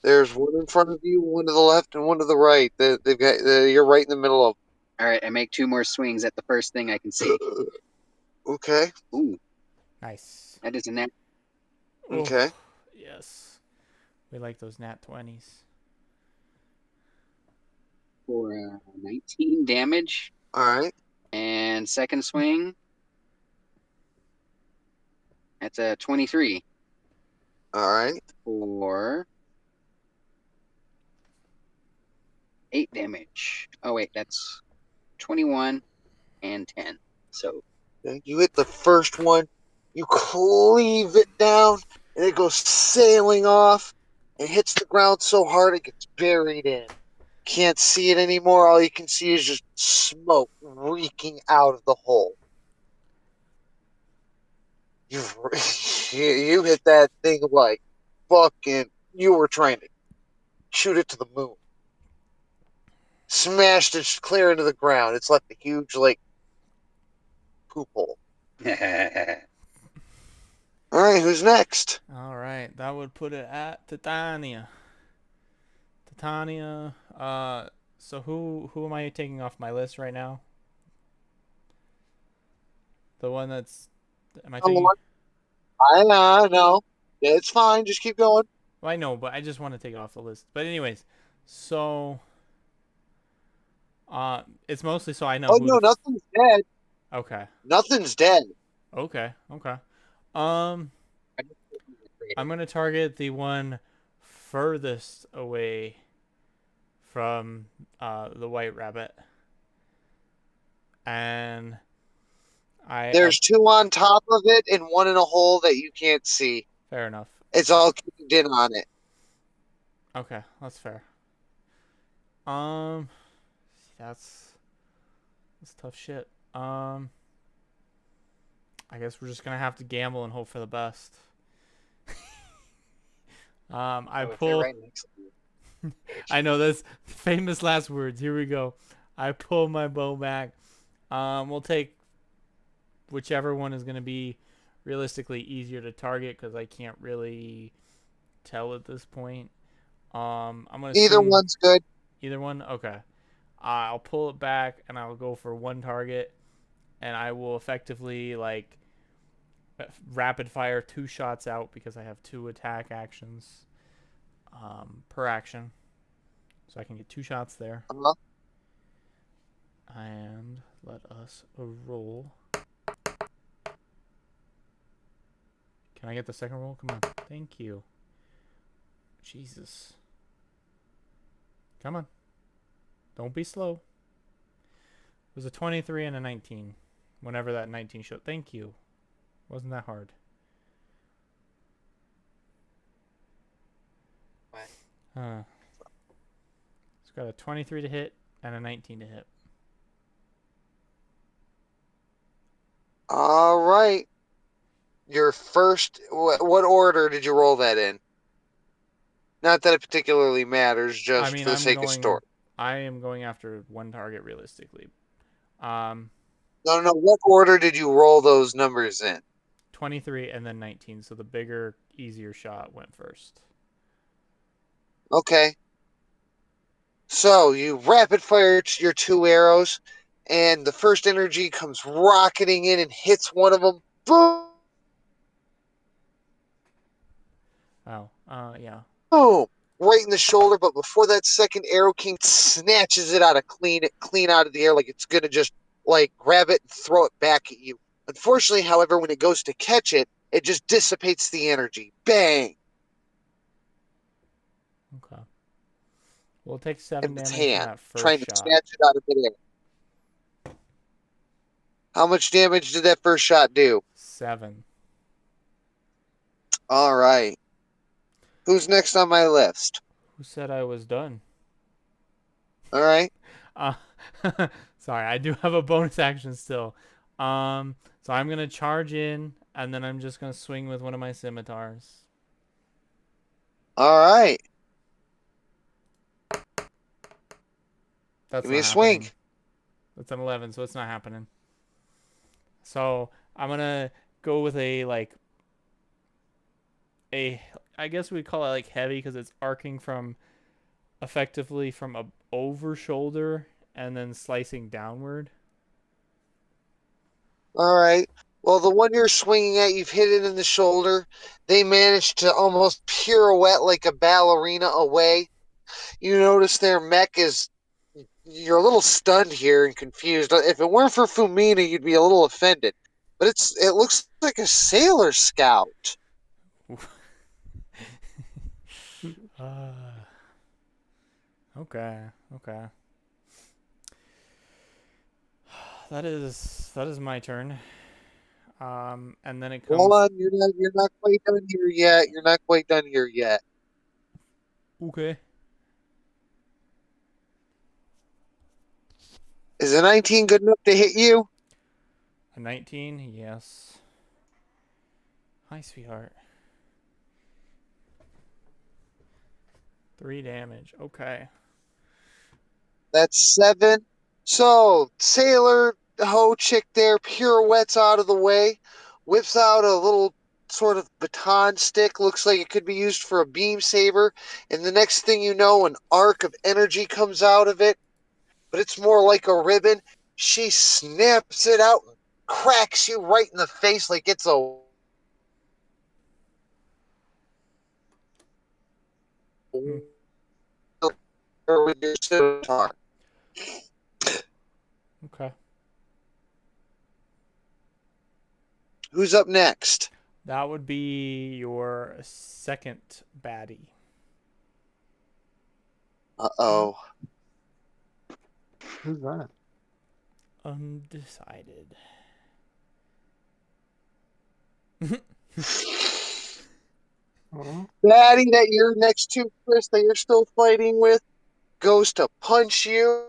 There's one in front of you, one to the left, and one to the right. They've got you're right in the middle of. All right, I make 2 more swings at the first thing I can see. Okay. Ooh, Nice. that is a net Oh, Okay. yes. We like those nat 20s. for 19 damage. All right. And second swing, that's a 23 All right. for 8 damage. Oh, wait, that's 21 and 10. So, Okay. You hit the first one. You cleave it down, and it goes sailing off and hits the ground so hard it gets buried in. Can't see it anymore. All you can see is just smoke reeking out of the hole. You you hit that thing like fucking. You were trying to shoot it to the moon. Smashed it clear into the ground. It's left a huge like poop hole. All right, who's next? All right, that would put it at Titania. Titania. So who am I taking off my list right now? The one that's am I Come taking? on. I know. Yeah, it's fine. Just keep going. Well, I know, but I just want to take it off the list. But anyways, so it's mostly so I know Oh who no, the. nothing's dead. Okay. Nothing's dead. Okay. Okay. Um, I'm gonna target the one furthest away from the white rabbit, and I'll There's two on top of it and one in a hole that you can't see. fair enough. It's all caved in on it. Okay, that's fair. Um, that's tough shit. I guess we're just gonna have to gamble and hope for the best. I oh, if they're pull. right next to you. I know that's famous last words. Here we go. I pull my bow back. We'll take whichever one is gonna be realistically easier to target because I can't really tell at this point. I'm gonna Either swing one's good. either one. Okay. I'll pull it back and I'll go for one target, and I will effectively like rapid fire 2 shots out because I have 2 attack actions per action, so I can get 2 shots there. Uh-huh. And let us roll. Can I get the second roll? Come on. Thank you. Jesus. Come on. Don't be slow. It was a 23 and a 19. Whenever that 19 showed. Thank you. Wasn't that hard. What? It's got a 23 to hit and a 19 to hit. All right. Your first. What order did you roll that in? Not that it particularly matters, I just mean, for the sake of story. I am going after one target realistically. Um, No, no, no. What order did you roll those numbers in? 23 and then 19. So the bigger, easier shot went first. Okay. So you rapid fire your 2 arrows, and the first energy comes rocketing in and hits one of them. Boom! Oh, yeah. Right in the shoulder. But before that second arrow king snatches it out of clean out of the air, like it's gonna just like grab it and throw it back at you. Unfortunately, however, when it goes to catch it, it just dissipates the energy. Bang! Okay. We'll take 7 In its damage from hand, that first trying to shot. snatch it out of midair. How much damage did that first shot do? 7. All right. Who's next on my list? Who said I was done? All right. Uh, sorry, I do have a bonus action still. So I'm gonna charge in, and then I'm just gonna swing with one of my scimitars. All right. That's Give me not a swing. happening. That's an 11, so it's not happening. So I'm gonna go with a like a I guess we'd call it like heavy because it's arcing from effectively from a over shoulder and then slicing downward. All right. Well, the one you're swinging at, you've hit it in the shoulder. They managed to almost pirouette like a ballerina away. You notice their mech is. You're a little stunned here and confused. If it weren't for Fumina, you'd be a little offended. But it looks like a sailor scout. uh, okay, okay. That is my turn. And then it Hold comes. on, you're not quite done here yet. You're not quite done here yet. Okay. Is a 19 good enough to hit you? A 19, yes. Hi, sweetheart. 3 damage. Okay. That's 7. So, Sailor Ho chick there pirouettes out of the way, whips out a little sort of baton stick, looks like it could be used for a beam saber, and the next thing you know, an arc of energy comes out of it, but it's more like a ribbon. She snaps it out and cracks you right in the face like it's a Hmm. with your scimitar. Okay. Who's up next? That would be your second baddie. Uh-oh. Who's that? Undecided. Oh, Daddy that you're next to, Chris, that you're still fighting with, goes to punch you.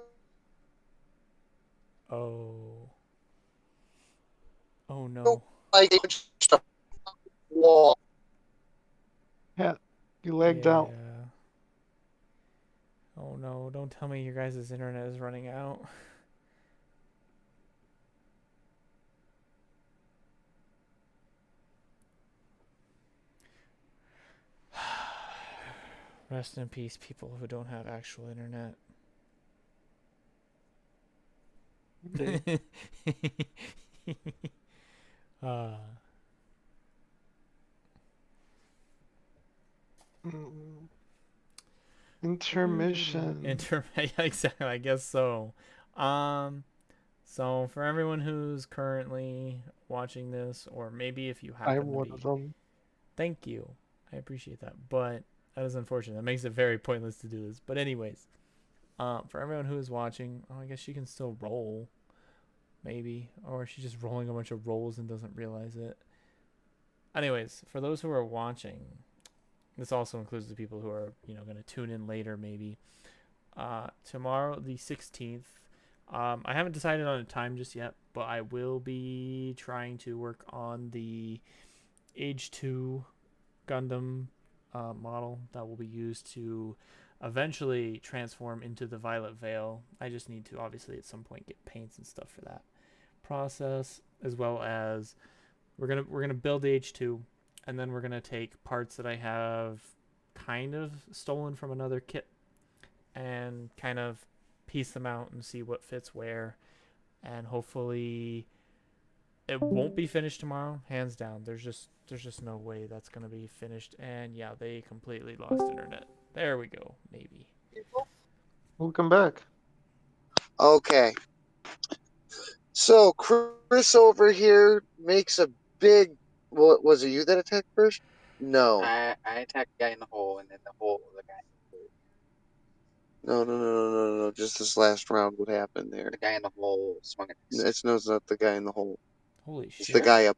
Oh. Oh no. Like just a wall. yeah. You lagged out. Yeah. Oh no. Don't tell me your guys' internet is running out. Rest in peace, people who don't have actual internet. Okay. uh, Mm, Intermission. exactly. I guess so. Um, so for everyone who's currently watching this, or maybe if you I'm happen to one of be, them. thank you. I appreciate that. But that is unfortunate. That makes it very pointless to do this. But anyways, for everyone who is watching, oh, I guess she can still roll, maybe, or she's just rolling a bunch of rolls and doesn't realize it. Anyways, for those who are watching, this also includes the people who are going to tune in later, maybe. Tomorrow, the 16th. I haven't decided on a time just yet, but I will be trying to work on the Age 2 Gundam model that will be used to eventually transform into the Violet Veil. I just need to obviously at some point get paints and stuff for that process, as well as we're gonna build H2, and then we're gonna take parts that I have kind of stolen from another kit and kind of piece them out and see what fits where, and hopefully it won't be finished tomorrow, hands down. There's just no way that's gonna be finished. And yeah, they completely lost internet. There we go. Maybe. Welcome back. Okay. So Chris over here makes a big. What was it? You that attacked first? No. I attacked the guy in the hole, and then No. Just this last round. What happened there? the guy in the hole swung at me. It's not the guy in the hole. Holy It's the shit. guy up.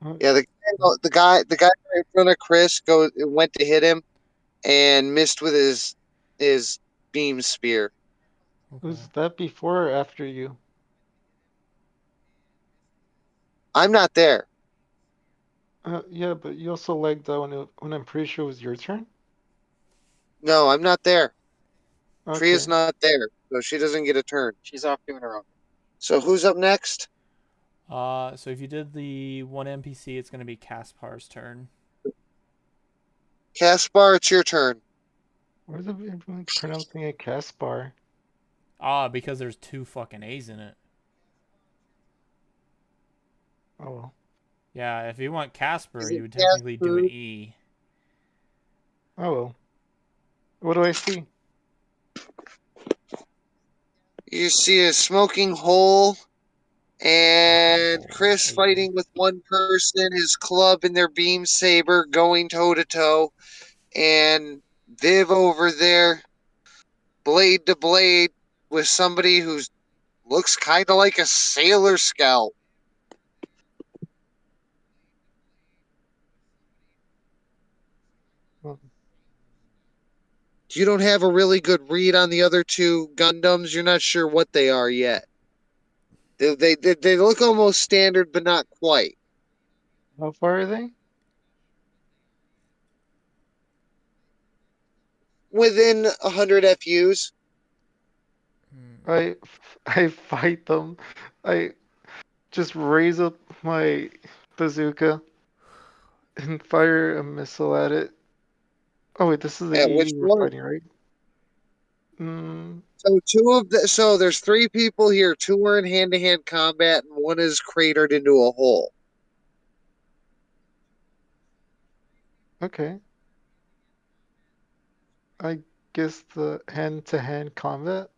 Uh, Yeah, the guy right in front of Chris went to hit him and missed with his beam spear. Okay. Who's that before or after you? I'm not there. Yeah, but you also lagged out when I'm pretty sure it was your turn. No, I'm not there. Priya's Okay. not there, so she doesn't get a turn. She's off doing her own. So who's up next? So if you did the one NPC, it's gonna be Caspar's turn. Caspar, it's your turn. Why is everyone pronouncing it Caspar? Because there's two fucking A's in it. Oh well. Yeah, if you want Casper, Is you it would technically do an Casper? E. Oh well. What do I see? You see a smoking hole Smoking and hole. Chris There you go. fighting with one person, his club and their beam saber going toe to toe, and Viv over there, blade to blade, with somebody who looks kind of like a sailor scout. Well, You don't have a really good read on the other two Gundams. You're not sure what they are yet. They look almost standard, but not quite. how far are they? Within 100 FUs. Hmm. I I fight them. I just raise up my bazooka and fire a missile at it. Oh wait, this is the At which EE we're one? fighting, right? Mm, So there's three people here. Two are in hand-to-hand combat, and one is cratered into a hole. okay. I guess the hand-to-hand combat.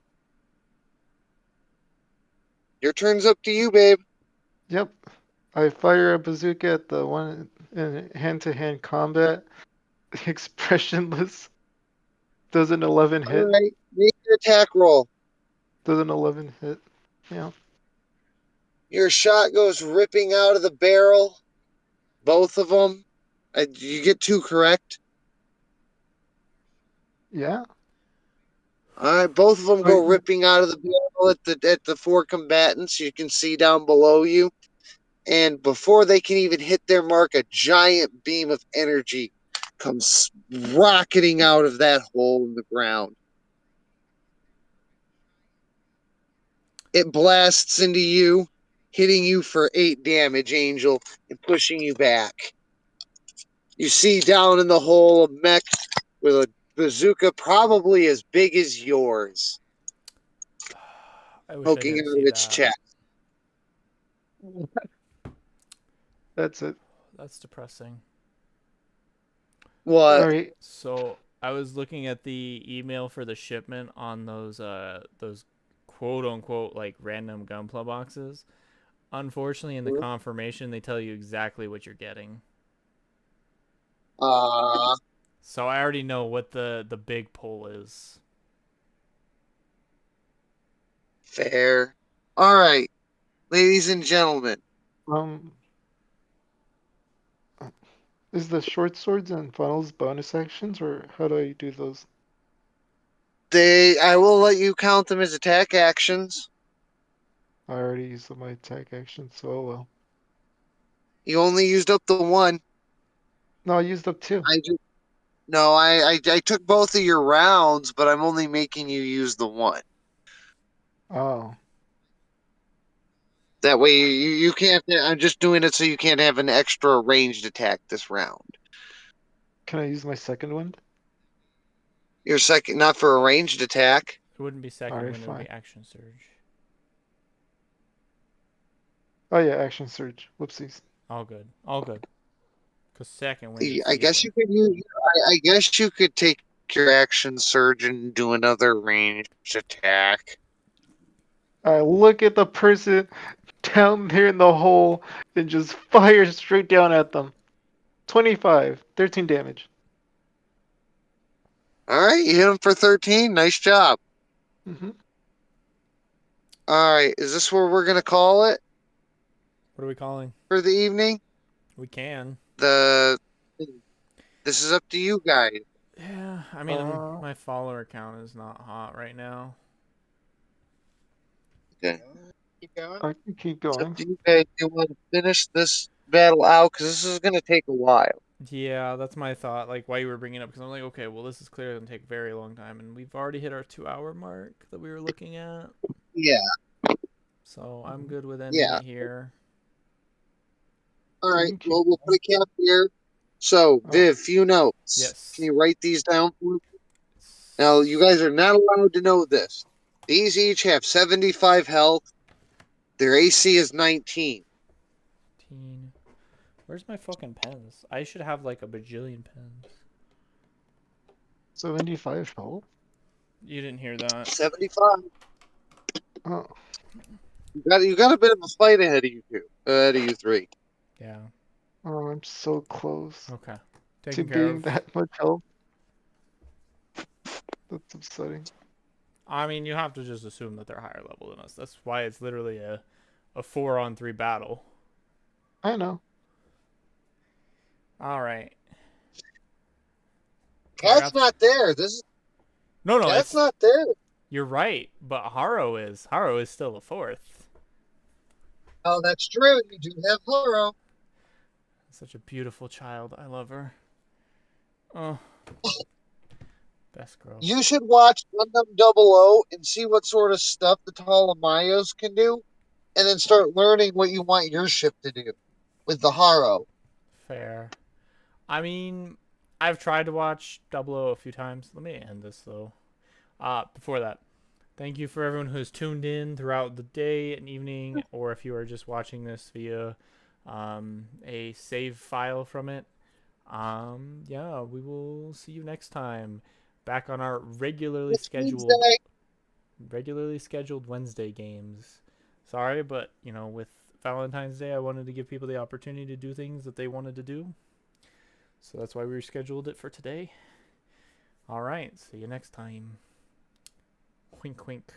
Your turn's up to you, babe. Yep. I fire a bazooka at the one in hand-to-hand combat. Expressionless. Does an 11 All hit? right, make your attack roll. Does an 11 hit? Yeah. Your shot goes ripping out of the barrel. Both of them. You get two correct. Yeah. All right, both of them go Wait, ripping out of the barrel at the four combatants. You can see down below you, and before they can even hit their mark, a giant beam of energy comes rocketing out of that hole in the ground. It blasts into you, hitting you for 8 damage, Angel, and pushing you back. You see down in the hole a mech with a bazooka probably as big as yours, I wish I poking didn't out of see its that. chest. that's it. That's depressing. What? Alright. So I was looking at the email for the shipment on those quote unquote like random Gunpla boxes. Unfortunately, in the confirmation, they tell you exactly what you're getting. Uh, So I already know what the big pull is. fair. All right, ladies and gentlemen. Um, is the short swords and funnels bonus actions, or how do I do those? I will let you count them as attack actions. I already used my attack action, so oh well. You only used up the one. No, I used up two. I just no, I took both of your rounds, but I'm only making you use the one. Oh, That way you can't. I'm just doing it so you can't have an extra ranged attack this round. can I use my second one? Your second, not for a ranged attack. It wouldn't be second Alright, wind, it would fine. be action surge. Oh yeah, action surge. Whoopsies. All good. All good. Because second wind is I guess healing. you could use. I guess you could take your action surge and do another ranged attack. I look at the person down there in the hole and just fire straight down at them. 25, 13 damage. All right, you hit him for 13. Nice job. Hmm. All right, is this where we're gonna call it What are we calling? for the evening? We can. The This is up to you guys. Yeah, I mean, Uh, my follower count is not hot right now. Okay, Keep going. I can keep it's up going. to you guys. You want to finish this battle out because this is gonna take a while. Yeah, that's my thought. Like, why you were bringing it up? Because I'm like, okay, well, this is clearly going to take a very long time. And we've already hit our 2 hour mark that we were looking at. Yeah, So I'm good with ending yeah. it here. right, Thank you. well, we'll put a cap here. So, Oh, Viv, few notes. Can Yes. you write these down for me? Now, you guys are not allowed to know this. These each have 75 health. Their AC is 19. 15. Where's my fucking pens? I should have like a bajillion pens. 75 health? You didn't hear that. 75. Oh, You got a bit of a fight ahead of you two. Ahead of you three. Yeah. oh, I'm so close Okay. to Taken care being of. that much health. That's upsetting. I mean, you have to just assume that they're higher level than us. That's why it's literally a 4-on-3 battle. I know. All right. I Cat's got. not there. This is No, Cat's it's not there. you're right, but Haro is. Haro is still a fourth. Oh, that's true. You do have Horo. Such a beautiful child. I love her. Oh, best girl. You should watch Gundam Double O and see what sort of stuff the Ptolemaeos can do, and then start learning what you want your ship to do with the Haro. Fair. I mean, I've tried to watch Double O a few times. Let me end this though. Before that, thank you for everyone who's tuned in throughout the day and evening, or if you are just watching this via a save file from it. Yeah, we will see you next time. Back on our It's Wednesday. regularly scheduled Wednesday games. Sorry, but with Valentine's Day, I wanted to give people the opportunity to do things that they wanted to do. So that's why we rescheduled it for today. All right, see you next time. Wink, wink.